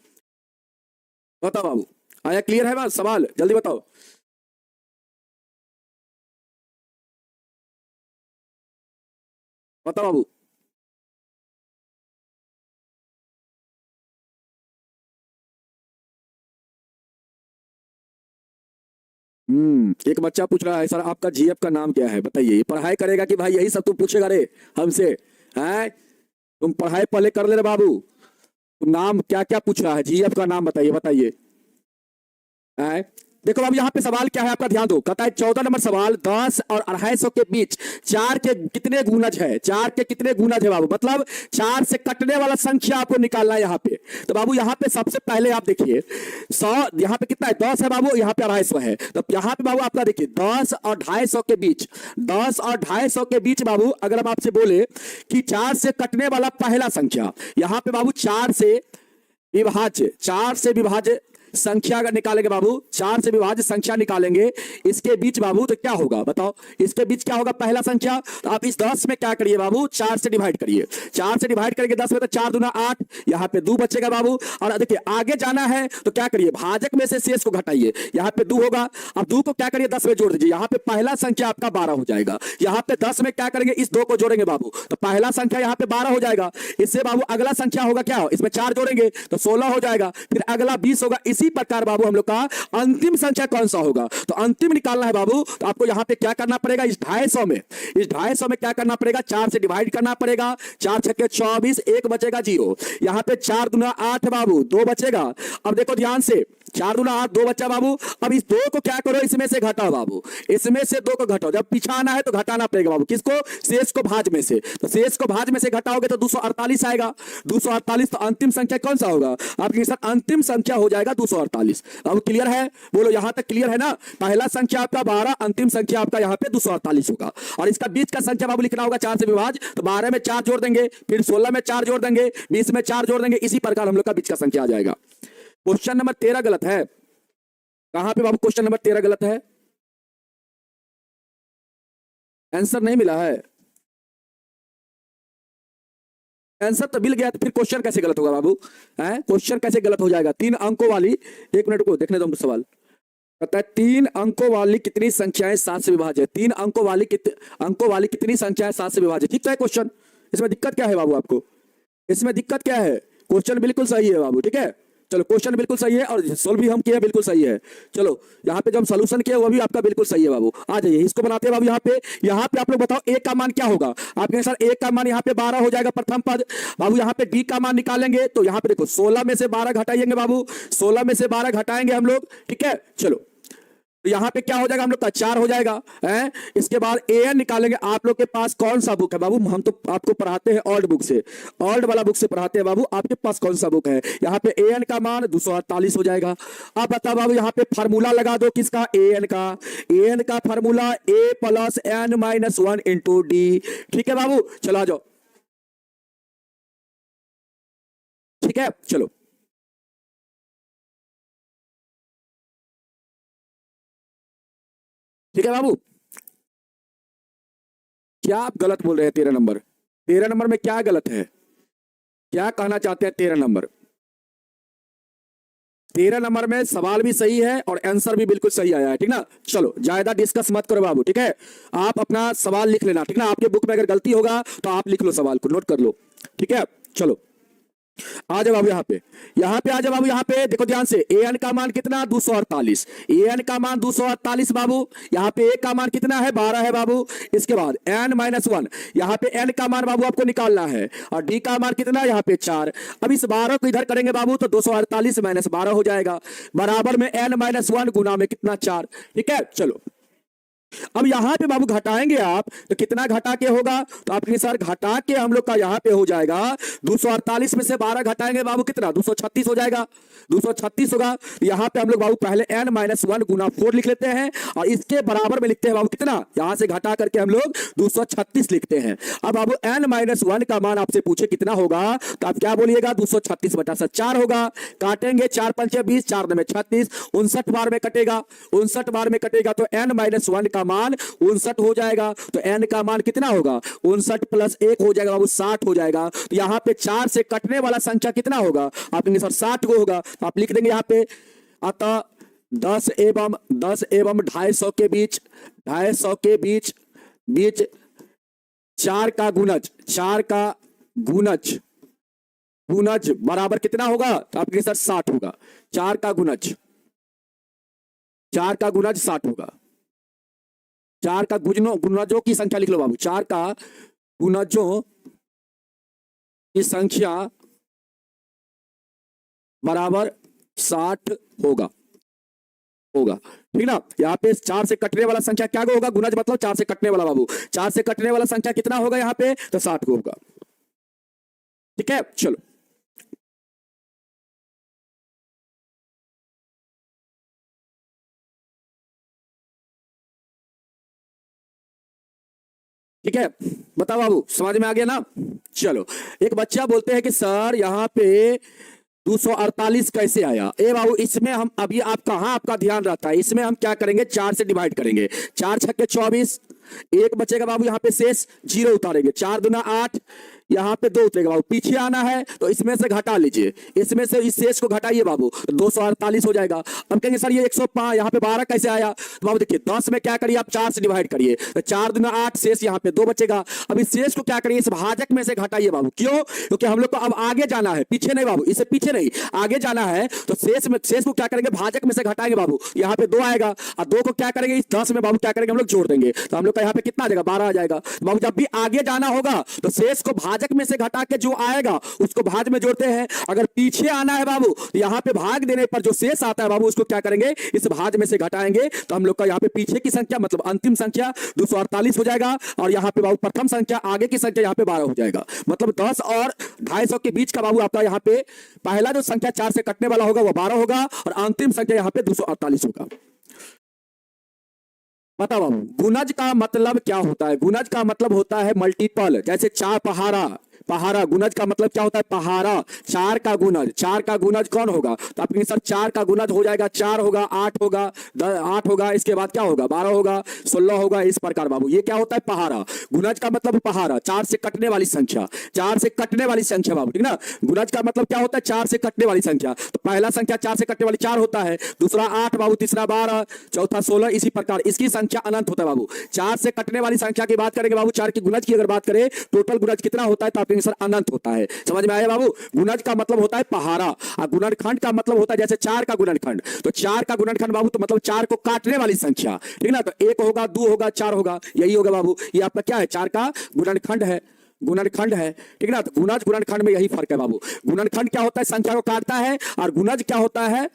बताओ बाबू, आया क्लियर है बात, सवाल जल्दी बताओ। बताओ बाबू। एक बच्चा पूछ रहा है सर आपका जीएफ का नाम क्या है, बताइए। पढ़ाई करेगा कि भाई यही सब तुम पूछेगा रे हमसे, हैं? तुम पढ़ाई पहले कर ले रे बाबू। तुम नाम क्या क्या पूछ रहा है, जीएफ का नाम बताइए, बताइए। हैं? देखो बाबू यहाँ पे सवाल क्या है आपका ध्यान दो, कहता है 14 नंबर सवाल 10 और 250 के बीच 4 के कितने गुणज है, 4 के कितने गुणज है बाबू, मतलब 4 से कटने वाला संख्या आपको निकालना है यहाँ पे। तो बाबू यहाँ पे सबसे पहले आप देखिए 100, यहाँ पे कितना है 10 है बाबू, यहाँ पे 250 है। तो यहाँ पे बाबू आपका देखिए 10 और 250 के बीच, 10 और 250 के बीच बाबू अगर हम आपसे बोले कि 4 से कटने वाला पहला संख्या, यहाँ पे बाबू 4 से विभाज्य संख्या अगर निकालेंगे बाबू, 4 से विभाज्य संख्या निकालेंगे, इसके बीच बाबू तो क्या होगा बताओ, इसके बीच क्या होगा पहला संख्या। तो आप इस 10 में क्या करिए बाबू, 4 से डिवाइड करिए, 4 से डिवाइड करेंगे 10 में तो 4 दूना 8, यहाँ पे 2 बचेगा बाबू। और देखिए आगे जाना है तो क्या करिए, भाजक में से शेष को घटाइए, यहाँ पे 2 होगा, अब 2 को क्या करिए 10 में जोड़ दीजिए, यहाँ पे पहला संख्या आपका 12 हो जाएगा। यहाँ पे 10 में क्या करेंगे, इस 2 को जोड़ेंगे बाबू, तो पहला संख्या यहाँ पे 12 हो जाएगा। इससे बाबू अगला संख्या होगा क्या, इसमें 4 जोड़ेंगे तो 16 हो जाएगा, फिर अगला 20 होगा। इसी प्रकार बाबू हम लोग का अंतिम संख्या कौन सा होगा, तो अंतिम निकालना है बाबू। तो आपको यहाँ पे क्या करना पड़ेगा, इस 250 में क्या करना पड़ेगा, 4 से डिवाइड करना पड़ेगा, 4 छक्के 24, 1 बचेगा 0, यहाँ पे 4 दूना 8 बाबू, 2 बचेगा। अब देखो ध्यान से, 4 दूना 8, 2 बच्चा बाबू। अब इस 2 को क्या करो, इसमें से घटाओ बाबू, इसमें से 2 को घटाओ, जब पीछा आना है तो घटाना पड़ेगा बाबू, किसको, शेष को भाज में से। तो शेष को भाज में से घटाओगे तो 248 आएगा, 248। तो अंतिम संख्या कौन सा होगा आपके साथ, अंतिम संख्या हो जाएगा 248। अब क्लियर है, बोलो यहां तक क्लियर है ना। पहला संख्या आपका 12, अंतिम संख्या आपका यहां पे 248 होगा। और इसका बीच का संख्या बाबू लिखना होगा 4 से विभाज, तो 12 में 4 जोड़ देंगे, फिर 16 में 4 जोड़ देंगे, 20 में 4 जोड़ देंगे, इसी प्रकार हम लोग का बीच का संख्या आ जाएगा। क्वेश्चन नंबर 13 गलत है, कहां पे बाबू क्वेश्चन नंबर 13 गलत है, आंसर नहीं मिला है, आंसर तो मिल गया तो फिर क्वेश्चन कैसे गलत होगा बाबू, है क्वेश्चन कैसे गलत हो जाएगा। 3 अंकों वाली, 1 मिनट को देखने दो हमको सवाल, कहता है 3 अंकों वाली कितनी संख्याएं 7 से विभाज्य है, 3 अंकों वाली कितनी संख्याएं 7 से विभाज्य। ठीक है क्वेश्चन, इसमें दिक्कत क्या है बाबू, आपको इसमें दिक्कत क्या है, क्वेश्चन बिल्कुल सही है बाबू। ठीक है चलो, क्वेश्चन बिल्कुल सही है और सोल्व भी हम किए बिल्कुल सही है। चलो यहाँ पे जो हम सॉल्यूशन किए वो भी आपका बिल्कुल सही है बाबू। आ जाइए इसको बनाते हैं बाबू। यहाँ पे आप लोग बताओ ए का मान क्या होगा आपके सर, ए का मान यहाँ पे 12 हो जाएगा प्रथम पद बाबू। यहाँ पे डी का मान निकालेंगे तो यहाँ पे देखो 16 में से 12 घटाएंगे बाबू, 16 में से 12 घटाएंगे हम लोग। ठीक है चलो, तो यहाँ पे क्या हो जाएगा हम लोग का 4 हो जाएगा है। इसके बाद एन निकालेंगे। आप लोग के पास कौन सा बुक है बाबू, हम तो आपको पढ़ाते हैं ओल्ड बुक से, ओल्ड वाला बुक से पढ़ाते हैं बाबू। आपके पास कौन सा बुक है, यहाँ पे एन का मान 248 हो जाएगा। अब बताओ बाबू यहाँ पे फार्मूला लगा दो किसका, एन का। एन का formula A plus N minus 1 into D. ठीक है बाबू, चलो आ जाओ। ठीक है चलो, ठीक है बाबू। क्या आप गलत बोल रहे हैं 13 नंबर, 13 नंबर में क्या गलत है, क्या कहना चाहते हैं 13 नंबर। 13 नंबर में सवाल भी सही है और आंसर भी बिल्कुल सही आया है। ठीक ना, चलो ज्यादा डिस्कस मत करो बाबू। ठीक है, आप अपना सवाल लिख लेना। ठीक ना, आपके बुक में अगर गलती होगा तो आप लिख लो, सवाल को नोट कर लो। ठीक है चलो, आ जाओ बाबू यहाँ पे आ जाओ बाबू। यहाँ पे देखो ध्यान से, एन का मान कितना 248, एन का मान 248 बाबू। यहाँ पे ए का मान कितना है 12 है बाबू। इसके बाद एन माइनस 1, यहाँ पे एन का मान बाबू आपको निकालना है और डी का मान कितना यहाँ पे 4। अब इस 12 को इधर करेंगे बाबू तो 248 माइनस 12 हो जाएगा, बराबर में एन माइनस 1 गुना में कितना 4। ठीक है चलो, अब यहां पे बाबू घटाएंगे आप तो कितना घटा के होगा, तो आपके सर घटा के हम लोग का यहां पे हो जाएगा 248 में से 12 घटाएंगे बाबू कितना 236 हो जाएगा, 236 होगा। यहां पे हम लोग बाबू पहले n माइनस 1 गुना 4 लिख लेते हैं और इसके बराबर में लिखते हैं बाबू कितना, यहां से घटा करके हम लोग 236 लिखते हैं। अब बाबू n माइनस 1 का मान आपसे पूछे कितना होगा तो आप क्या बोलिएगा 236 बटा 4 होगा। काटेंगे 4 पंचे 20, 4 में 36, 59 बार में कटेगा, 59 बार में कटेगा तो n माइनस 1 का मान 59 हो जाएगा। तो n का मान कितना होगा 59 प्लस 1 हो जाएगा बाबू 60 हो जाएगा। तो यहां पे 4 से कटने वाला संख्या कितना होगा आप कहेंगे सर 60 को होगा, तो आप लिख देंगे यहां पे अतः 10 एवं 250 के बीच 250 के बीच 4 का गुणज, 4 का गुणज बराबर कितना होगा तो आपके सर 60 होगा। 4 का गुणज 60 होगा। 4 का गुणजों की संख्या लिख लो बाबू, 4 का गुणजों की संख्या बराबर 60 होगा। होगा, ठीक ना। यहाँ पे 4 से कटने वाला संख्या क्या होगा, गुणज मतलब 4 से कटने वाला बाबू, 4 से कटने वाला संख्या कितना होगा यहाँ पे, तो 60 को होगा, ठीक है। चलो ठीक है, बताओ बाबू, समझ में आ गया ना। चलो, एक बच्चा बोलते हैं कि सर यहाँ पे 248 कैसे आया। ए बाबू, इसमें हम अभी आप कहां आपका ध्यान रहता है, इसमें हम क्या करेंगे, 4 से डिवाइड करेंगे, 4 छक्के 24, एक बचेगा बाबू, यहाँ पे शेष 0 उतारेंगे, 4 दूना 8, यहाँ पे 2 उतरेगा बाबू, पीछे आना है तो इसमें से घटा लीजिए, इसमें से इस शेष को घटाइए बाबू, तो 248 हो जाएगा। हम कहेंगे सर ये 105 यहाँ पे 12 कैसे आया, तो बाबू देखिए 10 में क्या करिए आप 4 से डिवाइड करिए, तो 4 दूना 8, शेष यहाँ पे 2 बचेगा। अब इस शेष को क्या करिए, इस भाजक में से घटाइए बाबू, क्यों, क्योंकि हम लोग को अब आगे जाना है, पीछे नहीं बाबू, इससे पीछे नहीं आगे जाना है, तो शेष को क्या करेंगे, भाजक में से घटाएंगे बाबू, यहाँ पे 2 आएगा, और 2 को क्या करेंगे, इस 10 में बाबू क्या करेंगे हम लोग जोड़ देंगे, तो हम लोग का यहाँ पे कितना आ जाएगा, 12 आ जाएगा। तो बाबू जब भी आगे जाना होगा तो शेष को भाजक में से घटा के जो आएगा उसको भाज में जोड़ते हैं, अगर पीछे आना है बाबू तो यहाँ पे भाग देने पर जो शेष आता है बाबू उसको क्या करेंगे, इस भाज में से घटाएंगे, तो हम लोग का यहाँ पे पीछे की संख्या मतलब अंतिम संख्या 248 हो जाएगा, और यहाँ पे बाबू प्रथम संख्या आगे की संख्या यहाँ पे 12 हो जाएगा, मतलब 10 और 250 के बीच का बाबू आपका यहाँ पे पहला जो संख्या 4 से कटने वाला होगा वो 12 होगा, और अंतिम संख्या यहाँ पे 248 होगा। बताओ बाबू, गुणज का मतलब क्या होता है, गुणज का मतलब होता है मल्टीपल, जैसे 4 पहाड़ा, पहाड़ा गुणज का मतलब क्या होता है, पहाड़ा, 4 का गुणज, 4 का गुणज कौन होगा, तो आप सर 4 का गुणज हो जाएगा, 4 होगा, 8 होगा, 8 होगा, इसके बाद क्या होगा, 12 होगा, 16 होगा, इस प्रकार बाबू ये क्या होता है, पहाड़ा। गुणज का मतलब पहाड़ा, 4 से कटने वाली संख्या, 4 से कटने वाली संख्या बाबू, ठीक ना। गुणज का मतलब क्या होता है, 4 से कटने वाली संख्या, तो पहला संख्या 4 से कटने वाली 4 होता है, दूसरा 8 बाबू, तीसरा 12, चौथा 16, इसी प्रकार इसकी संख्या अनंत होता है बाबू। 4 से कटने वाली संख्या की बात करेंगे बाबू, 4 की गुणज की अगर बात करें, टोटल गुणज कितना होता है, तो आप सर अनंत होता है, समझ में आया बाबू। गुणज का मतलब होता है पहाड़ा, और गुणनखंड का मतलब होता है जैसे 4 का गुणनखंड, तो 4 का गुणनखंड बाबू तो मतलब 4 को काटने वाली संख्या, ठीक ना, तो 1 होगा, 2 होगा, 4 होगा, यही होगा बाबू, ये आपका क्या है, 4 का गुणनखंड है, गुणनखंड है, ठीक ना। तो गुणज गुणनखंड में यही फर्क है बाबू, गुणनखंड क्या होता है, संख्या को काटता है, और गुणज क्या होता है,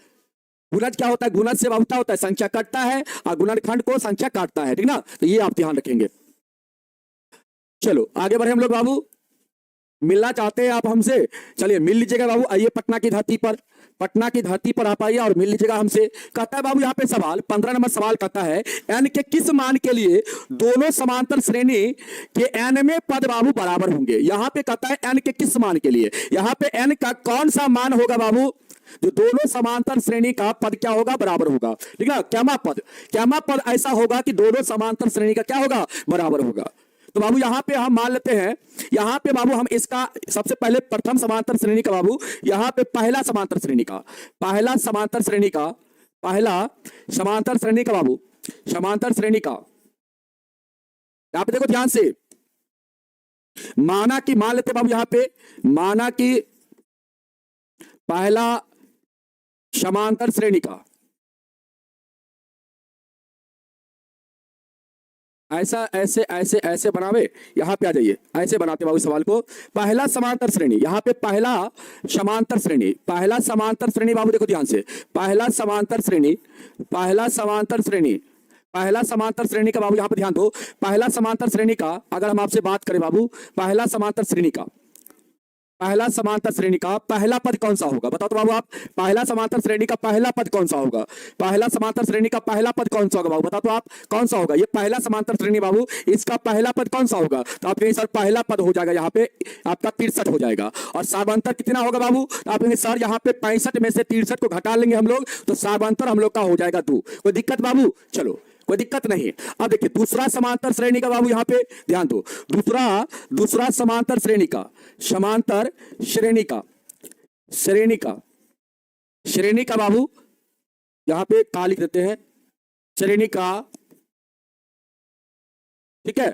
गुणज क्या होता है, गुणज से बाबू क्या होता है, संख्या कटता है, और गुणनखंड को संख्या काटता है, ठीक ना, तो ये आप ध्यान रखेंगे। चलो आगे बढ़े हम लोग बाबू, मिलना चाहते हैं आप हमसे, चलिए मिल लीजिएगा बाबू, आइए पटना की धरती पर, पटना की धरती पर आप आइए और मिल लीजिएगा हमसे। कहता है बाबू यहाँ पे सवाल 15 नंबर सवाल कहता है, एन के किस मान के लिए दोनों समांतर श्रेणी के एन में पद बाबू बराबर होंगे। यहाँ पे कहता है एन के किस मान के लिए, यहाँ पे एन का कौन सा मान होगा बाबू, जो दोनों समांतर श्रेणी का पद क्या होगा, बराबर होगा, ठीक है। क्या पद ऐसा होगा कि दोनों समांतर श्रेणी का क्या होगा, बराबर होगा। तो बाबू यहाँ पे हम मान लेते हैं, यहाँ पे बाबू हम इसका सबसे पहले प्रथम समांतर श्रेणी का बाबू, यहाँ पे पहला समांतर श्रेणी का बाबू, समांतर श्रेणी का यहाँ पे देखो ध्यान से, माना कि मान लेते बाबू, यहाँ पे माना कि पहला समांतर श्रेणी का, ऐसा ऐसे ऐसे ऐसे बनावे, यहां पे आ जाइए, ऐसे बनाते बाबू सवाल को, पहला समांतर श्रेणी, यहां पे पहला समांतर श्रेणी बाबू देखो ध्यान से, पहला समांतर श्रेणी का बाबू यहां पे ध्यान दो, पहला समांतर श्रेणी का अगर हम आपसे बात करें बाबू, पहला समांतर श्रेणी का पहला पद कौन सा होगा, बताओ तो बाबू आप, पहला समांतर श्रेणी का पहला पद कौन सा होगा, पहला समांतर श्रेणी का पहला पद कौन सा होगा बाबू, बताओ तो आप कौन सा होगा, ये पहला समांतर श्रेणी बाबू, इसका पहला पद कौन सा होगा, तो आप कहेंगे सर पहला पद हो जाएगा यहाँ पे आपका 63 हो जाएगा, और सार्वंतर कितना होगा बाबू, तो आप कहेंगे सर यहाँ पे 65 में से 63 को घटा लेंगे हम लोग, तो सार्वंतर हम लोग का हो जाएगा 2, कोई दिक्कत बाबू, चलो कोई दिक्कत नहीं। अब देखिए दूसरा समांतर श्रेणी का बाबू, यहाँ पे ध्यान दो, दूसरा समांतर श्रेणी का बाबू, यहाँ पे का लिख देते हैं, श्रेणी का, ठीक है।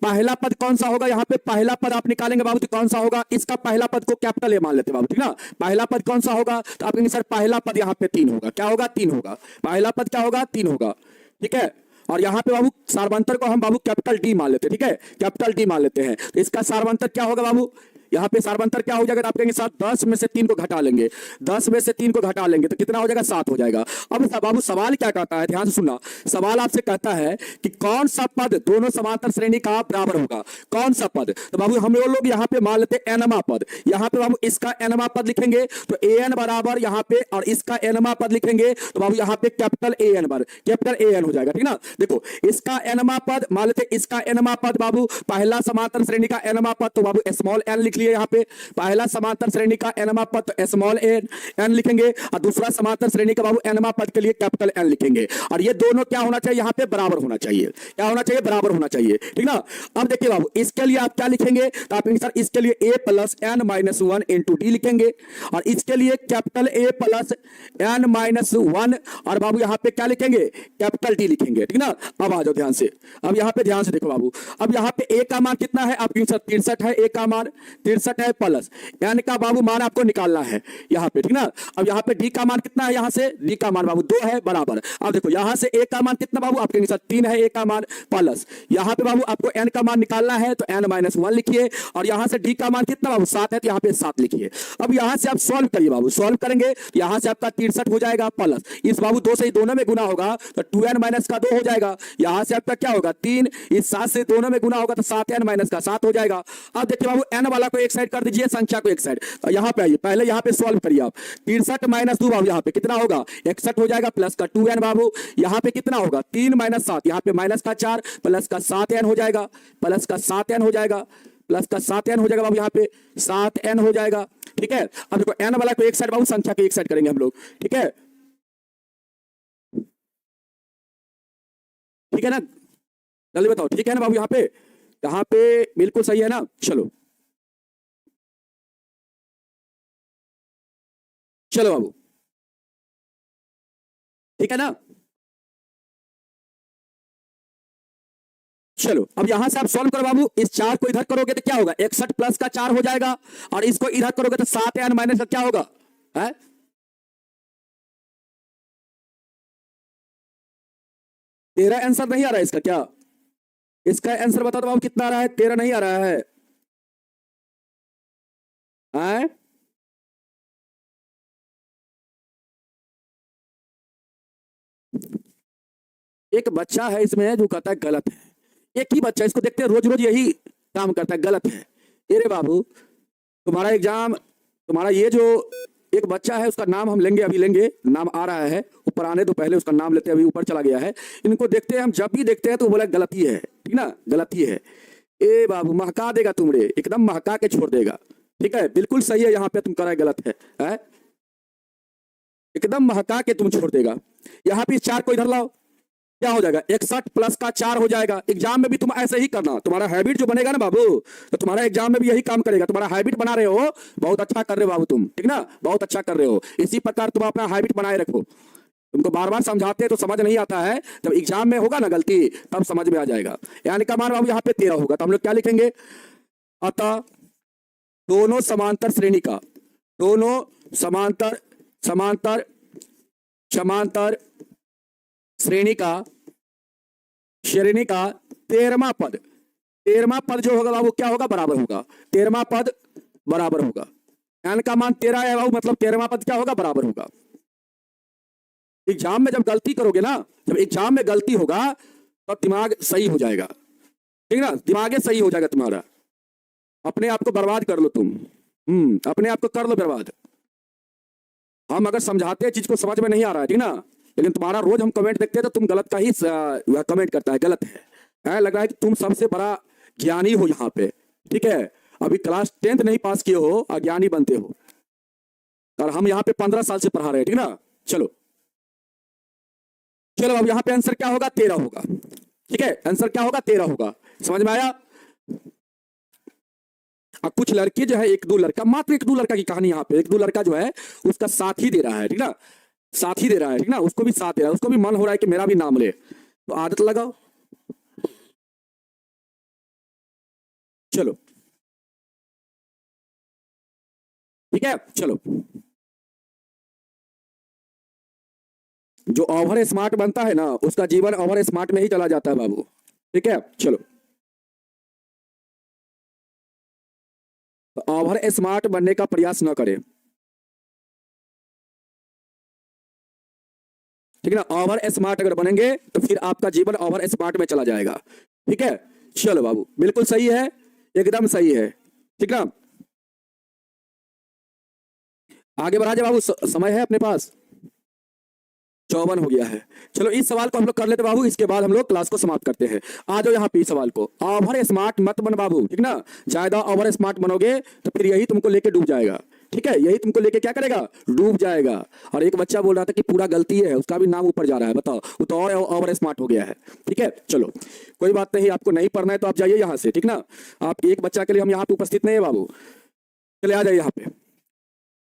पहला पद कौन सा होगा, यहाँ पे पहला पद आप निकालेंगे बाबू, तो कौन सा होगा, इसका पहला पद को कैपिटल ए मान लेते बाबू, ठीक ना। पहला पद कौन सा होगा, तो आप कहेंगे सर पहला पद यहाँ पे 3 होगा, क्या होगा, 3 होगा, पहला पद क्या होगा, 3 होगा, ठीक है। और यहाँ पे बाबू सार्वंतर को हम बाबू कैपिटल डी मान लेते हैं, ठीक है, कैपिटल डी मान लेते हैं, तो इसका सार्वंतर क्या होगा बाबू, यहाँ पे सार्वंतर क्या हो जाएगा, तो आप कहेंगे 7, 10 में से 3 को घटा लेंगे, 10 में से 3 को घटा लेंगे तो कितना हो जाएगा, 7 हो जाएगा। अब बाबू सवाल क्या कहता है, ध्यान से सुनना, सवाल आपसे कहता है कि कौन सा पद दोनों समांतर श्रेणी का बराबर होगा, कौन सा पद। तो बाबू हम लोग यहाँ पे मान लेते हैं एनमा पद, यहाँ पे बाबू इसका एनमा पद लिखेंगे तो an बराबर यहाँ पे, और इसका एनमा पद लिखेंगे तो बाबू यहाँ पे कैपिटल an बर कैपिटल an हो जाएगा, ठीक ना। देखो इसका एनमा पद मान लेते, इसका एनमा पद बाबू पहला समांतर श्रेणी का एनमा पद तो बाबू स्मॉल n लिख लिए, यहाँ पे पहला समांतर श्रेणी का एनमा पद तो स्मॉल n लिखेंगे, और दूसरा समांतर श्रेणी का बाबू एनमा पद के लिए कैपिटल n लिखेंगे, और ये दोनों क्या होना चाहिए, यहाँ पे बराबर होना चाहिए, क्या होना चाहिए, बराबर होना चाहिए, ठीक ना। अब देखिए बाबू इसके लिए आप क्या लिखेंगे, तो आप सर इसके लिए a plus n minus 1 into D लिखेंगे, और इसके लिए capital A plus n minus 1, और बाबू यहाँ पे क्या लिखेंगे, कैपिटल D लिखेंगे, ठीक ना। अब आ जाओ ध्यान से, अब यहाँ पे ध्यान से देखो बाबू, अब यहाँ पे A का मान कितना है, आप 63 है, A का मान 63 है, प्लस n का बाबू मान आपको निकालना है यहाँ पे, ठीक ना। अब यहाँ पे D का मान कितना है, यहाँ से D का मान बाबू 2 है, बराबर। अब देखो यहाँ से A का मान कितना बाबू, आपके सर 3 है A का मान, प्लस यहाँ पे बाबू आपको n का मान निकालना है तो n माइनस 1 लिखिए, और यहाँ से D का मान कितना बाबू 7 है तो यहाँ पे 7 लिखिए। अब यहाँ से आप सॉल्व करिए बाबू, सॉल्व करेंगे यहाँ से आपका 63 हो जाएगा, प्लस इस बाबू 2 से दोनों में गुना होगा तो 2n माइनस का 2 हो जाएगा, यहाँ से आपका क्या होगा 3, इस 7 से दोनों में गुना होगा तो 7n माइनस का 7 हो जाएगा। अब देखिए बाबू n वाला को एक साइड कर दीजिए, संख्या को एक साइड, तो यहाँ पे आइए, पहले यहाँ पे सॉल्व करिए आप, 63 माइनस 2 बाबू यहाँ पे कितना होगा 61 हो जाएगा, प्लस का 2n बाबू यहाँ पे कितना होगा 3 माइनस 7, यहाँ पे माइनस का 4 प्लस का 7n हो जाएगा, प्लस का 7n हो जाएगा, प्लस का 7n हो जाएगा बाबू, यहाँ पे 7n हो जाएगा, ठीक है। अब देखो n वाला को एक साइड बाबू, संख्या को एक साइड करेंगे हम लोग, ठीक है, ठीक है ना, जल्दी बताओ, ठीक है ना बाबू, यहाँ पे बिल्कुल सही है ना। चलो चलो बाबू, ठीक है ना। चलो अब यहां से आप सॉल्व करो बाबू, इस 4 को इधर करोगे तो क्या होगा 61 प्लस का 4 हो जाएगा, और इसको इधर करोगे तो 7n माइनस का क्या होगा, है तेरा आंसर नहीं आ रहा है इसका, क्या इसका आंसर बता दो बाबू कितना आ रहा है, 13 नहीं आ रहा है, हैं? एक बच्चा है इसमें जो कहता है गलत है, एक ही बच्चा, इसको देखते हैं रोज रोज यही काम करता है, गलत है। अरे बाबू तुम्हारा एग्जाम, तुम्हारा ये जो एक बच्चा है उसका नाम हम लेंगे, अभी लेंगे, नाम आ रहा है, ऊपर आने तो पहले उसका नाम लेते हैं, अभी ऊपर चला गया है, इनको देखते हैं हम, जब भी देखते हैं तो बोला गलती है, ठीक ना, गलती है। ए बाबू महका देगा तुमरे, एकदम महका के छोड़ देगा, ठीक है, बिल्कुल सही है, यहाँ पे तुम करा गलत है? एकदम महका के तुम छोड़ देगा। यहाँ पे 4 को इधर लाओ, क्या हो जाएगा 61 प्लस का 4 हो जाएगा। एग्जाम में भी तुम ऐसे ही करना, तुम्हारा हैबिट जो बनेगा ना बाबू, तो तुम्हारा एग्जाम में भी यही काम करेगा, तुम्हारा हैबिट बना रहे हो, बहुत अच्छा कर रहे हो बाबू तुम, ठीक ना, बहुत अच्छा कर रहे हो, इसी प्रकार तुम अपना हैबिट बनाए रखो। तुमको बार बार समझाते हैं तो समझ नहीं आता है, जब एग्जाम में होगा ना गलती तब समझ में आ जाएगा। यानी का मान बाबू यहाँ पे 13 होगा, तो हम लोग क्या लिखेंगे, अतः दोनों समांतर श्रेणी का, दोनों समांतर समांतर समांतर श्रेणी का 13वां पद, 13वां पद जो होगा बाबू क्या होगा, बराबर होगा, 13वां पद बराबर होगा, n का मान 13 है बाबू, मतलब 13वां पद क्या होगा, बराबर होगा। एग्जाम में जब गलती करोगे ना, जब एग्जाम में गलती होगा तो दिमाग सही हो जाएगा, ठीक ना, दिमाग सही हो जाएगा तुम्हारा, अपने आप को बर्बाद कर लो तुम, अपने आप को कर लो बर्बाद। हम अगर समझाते हैं चीज को समझ में नहीं आ रहा है, ठीक ना, लेकिन तुम्हारा रोज हम कमेंट देखते हैं तो तुम गलत का ही कमेंट करता है, गलत है, लग रहा है कि तुम सबसे बड़ा ज्ञानी हो यहाँ पे, ठीक है, अभी क्लास 10th नहीं पास किए हो, अज्ञानी बनते हो, और हम यहाँ पे 15 साल से पढ़ा रहे हैं, ठीक ना। चलो चलो अब यहाँ पे आंसर क्या होगा, 13 होगा, ठीक है, आंसर क्या होगा 13 होगा, समझ में आया। अब कुछ लड़के जो है, एक दो लड़का, मात्र एक दो लड़का की कहानी, यहाँ पे एक दो लड़का जो है उसका साथ ही दे रहा है, ठीक ना, साथ ही दे रहा है, ठीक ना, उसको भी साथ दे रहा है, उसको भी मन हो रहा है कि मेरा भी नाम ले, तो आदत लगाओ। चलो ठीक है, चलो जो ओवर स्मार्ट बनता है ना उसका जीवन ओवर स्मार्ट में ही चला जाता है बाबू, ठीक है, चलो। तो ओवर स्मार्ट बनने का प्रयास न करें, ठीक है ना। ओवर स्मार्ट अगर बनेंगे तो फिर आपका जीवन ओवर स्मार्ट में चला जाएगा, ठीक है। चलो बाबू, बिल्कुल सही है, एकदम सही है, ठीक ना। आगे बढ़ा जाए बाबू, समय है अपने पास, 54 हो गया है। चलो इस सवाल को हम लोग कर लेते बाबू, इसके बाद हम लोग क्लास को समाप्त करते हैं। आ जाओ यहाँ पे इस सवाल को, ओवर स्मार्ट मत बन बाबू, ठीक ना। ज्यादा ओवर स्मार्ट बनोगे तो फिर यही तुमको लेके डूब जाएगा, ठीक है। यही तुमको लेके क्या करेगा, डूब जाएगा। और एक बच्चा बोल रहा था कि पूरा गलती है, उसका भी नाम ऊपर जा रहा है, बताओ, वो तो और ओवर स्मार्ट हो गया है, ठीक है। चलो कोई बात नहीं, आपको नहीं पढ़ना है तो आप जाइए यहाँ से, ठीक ना। आप एक बच्चा के लिए हम यहाँ पे उपस्थित नहीं है बाबू, चले आ जाइए यहाँ पे।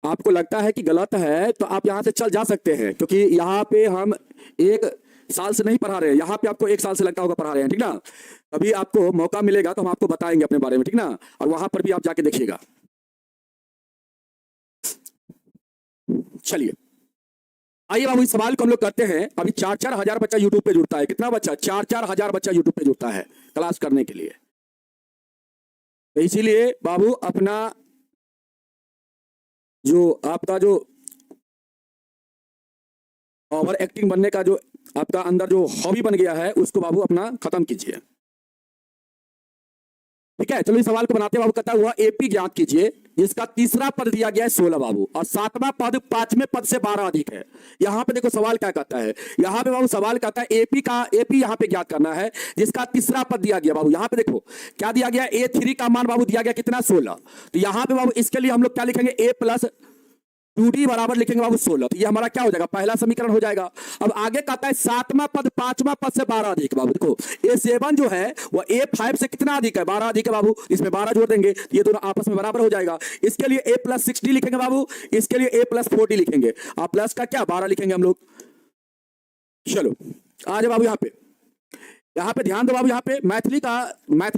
आपको लगता है कि गलत है तो आप यहाँ से चल जा सकते हैं, क्योंकि यहाँ पे हम एक साल से नहीं पढ़ा रहे हैं, यहाँ पे आपको एक साल से लगता होगा पढ़ा रहे हैं, ठीक ना। अभी आपको मौका मिलेगा तो हम आपको बताएंगे अपने बारे में, ठीक ना। और वहां पर भी आप जाके देखिएगा। चलिए आइए बाबू, इस सवाल को हम लोग करते हैं। अभी 4-4 हजार बच्चा यूट्यूब पे जुड़ता है, कितना बच्चा, 4-4 हजार बच्चा यूट्यूब पे जुड़ता है क्लास करने के लिए। तो इसीलिए बाबू अपना जो आपका जो ओवर एक्टिंग बनने का जो आपका अंदर जो हॉबी बन गया है, उसको बाबू अपना खत्म कीजिए, ठीक है। चलो इस सवाल को बनाते बाबू, कहता हुआ एपी ज्ञात कीजिए जिसका तीसरा पद दिया गया है 16 बाबू, और सातवां पद पांचवें पद से 12 अधिक है। यहाँ पे देखो सवाल क्या कहता है, यहाँ पे बाबू सवाल कहता है एपी यहाँ पे ज्ञात करना है जिसका तीसरा पद दिया गया। बाबू यहाँ पे देखो क्या दिया गया, A3 का मान बाबू दिया गया कितना, 16। तो यहाँ पे बाबू इसके लिए हम लोग क्या लिखेंगे, A प्लस 2D बराबर लिखेंगे बाबू 16। तो ये हमारा क्या हो जाएगा, पहला समीकरण हो जाएगा। अब आगे कहता है सातवां पद पांचवां पद से 12 अधिक। बाबू देखो A7 जो है वो A5 से कितना अधिक है, 12 अधिक है बाबू, इसमें 12 जोड़ देंगे, ये दोनों आपस में बराबर हो जाएगा। इसके लिए A प्लस 60 लिखेंगे बाबू, इसके लिए A प्लस 40 लिखेंगे, और प्लस का क्या 12 लिखेंगे हम लोग। चलो आ जाओ बाबू यहाँ पे ध्यान दो बाबू, यहाँ पे मैथिली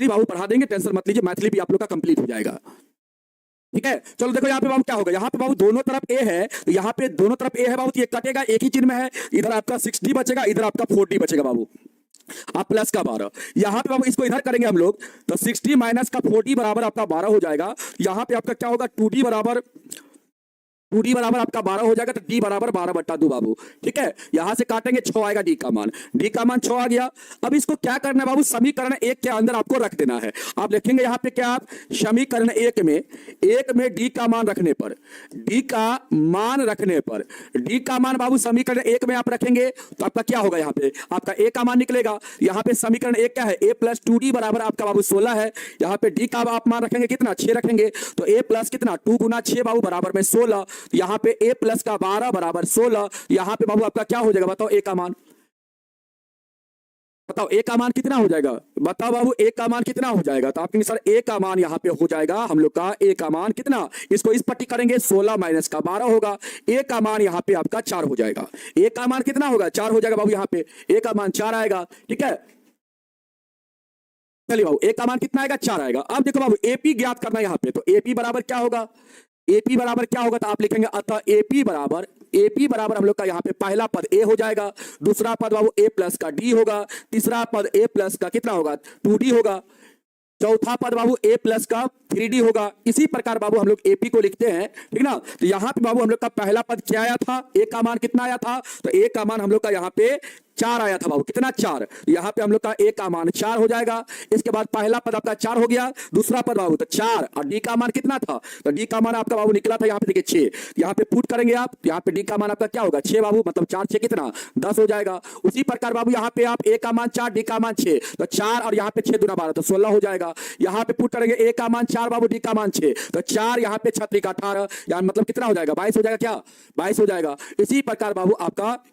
बाबू पढ़ा देंगे, टेंशन मत लीजिए, मैथिली भी आप लोग का कंप्लीट हो जाएगा, ठीक है। चलो देखो यहाँ पे बाबू क्या होगा, यहाँ पे बाबू दोनों तरफ ए है, तो यहाँ पे दोनों तरफ ए है बाबू, तो ये कटेगा, एक ही चिन्ह में है, इधर आपका 60 बचेगा, इधर आपका 40 बचेगा बाबू, आप प्लस का 12। यहाँ पे बाबू इसको इधर करेंगे हम लोग, तो 60 माइनस का 40 बराबर आपका 12 हो जाएगा। यहाँ पे आपका क्या होगा, 2D बराबर आपका 12 हो जाएगा, तो D बराबर 12/2 बाबू, ठीक है। यहां से काटेंगे 6 आएगा, D का मान 6 आ गया। अब इसको क्या करना है बाबू, समीकरण 1 के अंदर आपको रख देना है। आप लिखेंगे यहाँ पे क्या, आप समीकरण 1 में D का मान रखने पर, D का मान बाबू समीकरण 1 में आप रखेंगे तो आपका क्या होगा, यहाँ पे आपका A का मान निकलेगा। यहाँ पे समीकरण 1 क्या है, A प्लस 2D बराबर आपका बाबू 16 है। यहाँ पे D का आप मान रखेंगे कितना, 6 रखेंगे, तो A प्लस कितना 2 गुना 6 बाबू बराबर में 16। तो यहाँ पे A प्लस का 12 बराबर 16। यहाँ पे बाबू आपका क्या हो जाएगा, बताओ A का मान, बताओ A का मान कितना हो जाएगा, बताओ बाबू A का मान कितना हो जाएगा। तो आपके सर A का मान यहाँ पे हो जाएगा हम लोग का, A का मान कितना, इसको इस पट्टी करेंगे 16 माइनस का 12 होगा, A का मान यहाँ पे आपका 4 हो जाएगा। A का मान कितना होगा, 4 हो जाएगा बाबू, यहाँ पे A का मान 4 आएगा, ठीक है। चलिए बाबू A का मान कितना आएगा, 4 आएगा। अब देखो बाबू AP ज्ञात करना है यहाँ पे, तो AP बराबर क्या होगा, AP बराबर क्या होगा, तो आप लिखेंगे अतः AP बराबर हम लोग का यहाँ पे पहला पद A हो जाएगा, दूसरा पद बाबू A प्लस का D होगा, तीसरा पद A प्लस का कितना होगा, 2D होगा, चौथा पद बाबू A प्लस का 3D होगा। इसी प्रकार बाबू हम लोग AP को लिखते हैं, ठीक ना। तो यहाँ पे बाबू हम लोग का पहला पद क्या आया था, A का मान कितना आया था, तो A का मान हम लोग का यहाँ पे 4 आया था बाबू, कितना 4। यहाँ पे हम लोग का A का मान 4 हो जाएगा। इसके बाद पहला पद आपका 4 हो गया, दूसरा पद बाबू तो 4, और D का मान कितना था, तो D का मान आपका बाबू निकला था यहाँ पे देखिए 6। यहाँ पे पुट करेंगे आप, यहाँ पे D का मान आपका क्या होगा 6 बाबू, मतलब 4 6 कितना 10 हो जाएगा। उसी प्रकार बाबू यहाँ पे आप A का मान 4, D का मान 6, तो 4 और यहाँ पे 6 दूना 12, तो 16 हो जाएगा। यहाँ पे पुट करेंगे A का मान 4 बाबू, D का मान 6, तो 4 यहाँ पे 6 3 18, यहाँ मतलब कितना हो जाएगा 22 हो जाएगा, क्या 22 हो जाएगा। इसी प्रकार बाबू आपका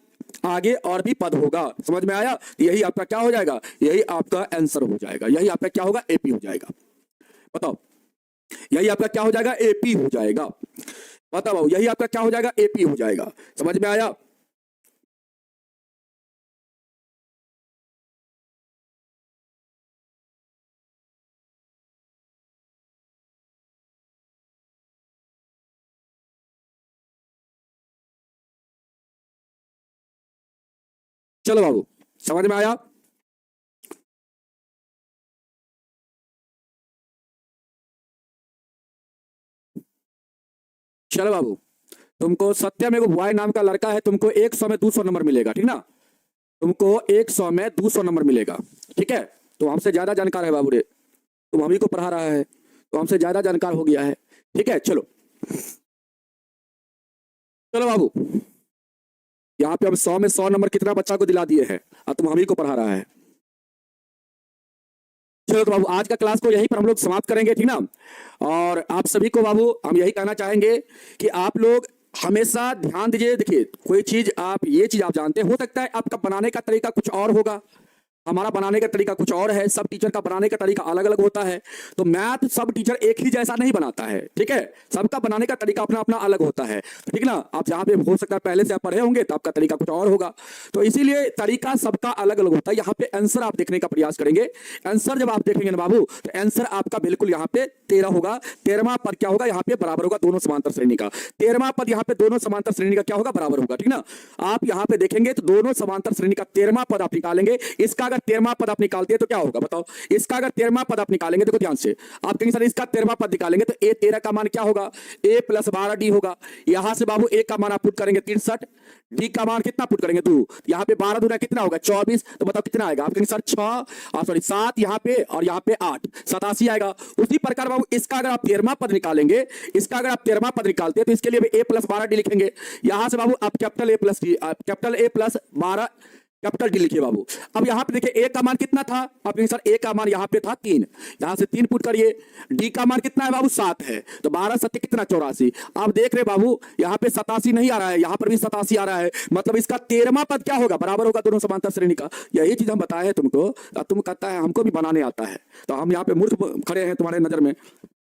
आगे और भी पद होगा, समझ में आया। यही आपका क्या हो जाएगा, यही आपका आंसर हो जाएगा, यही आपका क्या होगा, एपी हो जाएगा। बताओ यही आपका क्या हो जाएगा, एपी हो जाएगा। बताओ यही आपका क्या हो जाएगा, एपी हो जाएगा, समझ में आया। चलो बाबू समझ में आया। चलो बाबू, तुमको सत्यम एगो बॉय नाम का लड़का है, तुमको 100 में 200 नंबर मिलेगा, ठीक ना? तुमको 100 में 200 नंबर मिलेगा, ठीक है? तो हमसे ज्यादा जानकार है बाबू रे, तुम हम ही को पढ़ा रहा है तो हमसे ज्यादा जानकार हो गया है, ठीक है? चलो चलो बाबू, यहाँ पे हम 100 में 100 नंबर कितना बच्चा को दिला दिए हैं और तुम हम ही को पढ़ा रहा है। चलो तो बाबू, आज का क्लास को यहीं पर हम लोग समाप्त करेंगे, ठीक ना? और आप सभी को बाबू हम यही कहना चाहेंगे कि आप लोग हमेशा ध्यान दीजिए। देखिए, कोई चीज आप, ये चीज आप जानते हो सकता है आपका बनाने का तरीका कुछ और होगा, हमारा बनाने का तरीका कुछ और है, सब टीचर का बनाने का तरीका अलग अलग होता है। तो मैथ सब टीचर एक ही जैसा नहीं बनाता है, ठीक है? सबका बनाने का तरीका अपना अपना अलग होता है, ठीक ना? आप जहाँ पे हो सकता है पहले से आप पढ़े होंगे तो आपका तरीका कुछ और होगा, तो इसीलिए तरीका सबका अलग अलग होता है। यहाँ पे आंसर आप देखने का प्रयास करेंगे। आंसर जब आप देखेंगे ना बाबू, तो आंसर आपका बिल्कुल यहाँ पे 13 होगा। 13वां पद क्या होगा? यहाँ पे बराबर होगा दोनों समांतर श्रेणी का। 13वां पद यहाँ पे दोनों समांतर श्रेणी का क्या होगा? बराबर होगा, ठीक ना? आप यहाँ पे देखेंगे तो दोनों समांतर श्रेणी का 13वां पद आप निकालेंगे। इसका अगर 13वां पद आप निकालते हैं तो क्या होगा बताओ? इसका अगर 13वां पद आप निकालेंगे, देखो ध्यान से, आप कहेंगे सर इसका 13वां पद निकालेंगे तो ए 13 का मान क्या होगा? ए प्लस 12 डी होगा। यहां से बाबू ए का मान आप पुट करेंगे 63, डी का मान कितना पुट करेंगे 2, यहाँ पे 12 दूना कितना होगा? 24। तो बताओ कितना आएगा? आप कहेंगे सर 6 सॉरी 7 यहाँ पे और यहाँ पे 8, 87 आएगा। उसी प्रकार बाबू इसका अगर आप 13वां पद निकालेंगे, इसका अगर आप 13वां पद निकालते हैं तो इसके लिए ए प्लस 12 डी लिखेंगे। यहां से बाबू आप capital A plus 12 capital D लिखिए बाबू। अब यहाँ पे देखिए ए का मान कितना था? आप कहेंगे सर ए का मान यहाँ पे था 3, यहाँ से 3 पुट करिए। डी का मान कितना है बाबू? 7 है, तो 12 सत्य कितना? 84। आप देख रहे बाबू यहाँ पे 87 नहीं आ रहा है, यहाँ पर भी 87 आ रहा है, मतलब इसका 13वां पद क्या होगा? बराबर होगा दोनों समांतर श्रेणी का। यही चीज हम बताए हैं तुमको, तुम कहता है हमको भी बनाने आता है, तो हम यहाँ पे मूर्ख खड़े हैं तुम्हारे नजर में,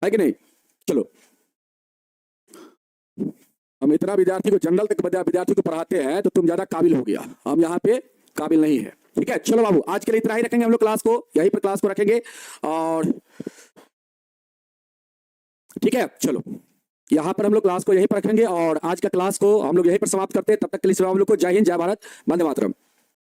है कि नहीं? चलो, हम इतना विद्यार्थी को, जनरल तक विद्यार्थी को पढ़ाते हैं तो तुम ज्यादा काबिल हो गया, हम यहाँ पे काबिल नहीं है, ठीक है? चलो बाबू, आज के लिए इतना ही रखेंगे हम लोग क्लास को, यहीं पर क्लास को रखेंगे और ठीक है। चलो, यहाँ पर हम लोग क्लास को यहीं पर रखेंगे और आज का क्लास को हम लोग यहीं पर समाप्त करते हैं। तब तक के लिए हम लोग को जय हिंद, जय भारत, वंदे मातरम।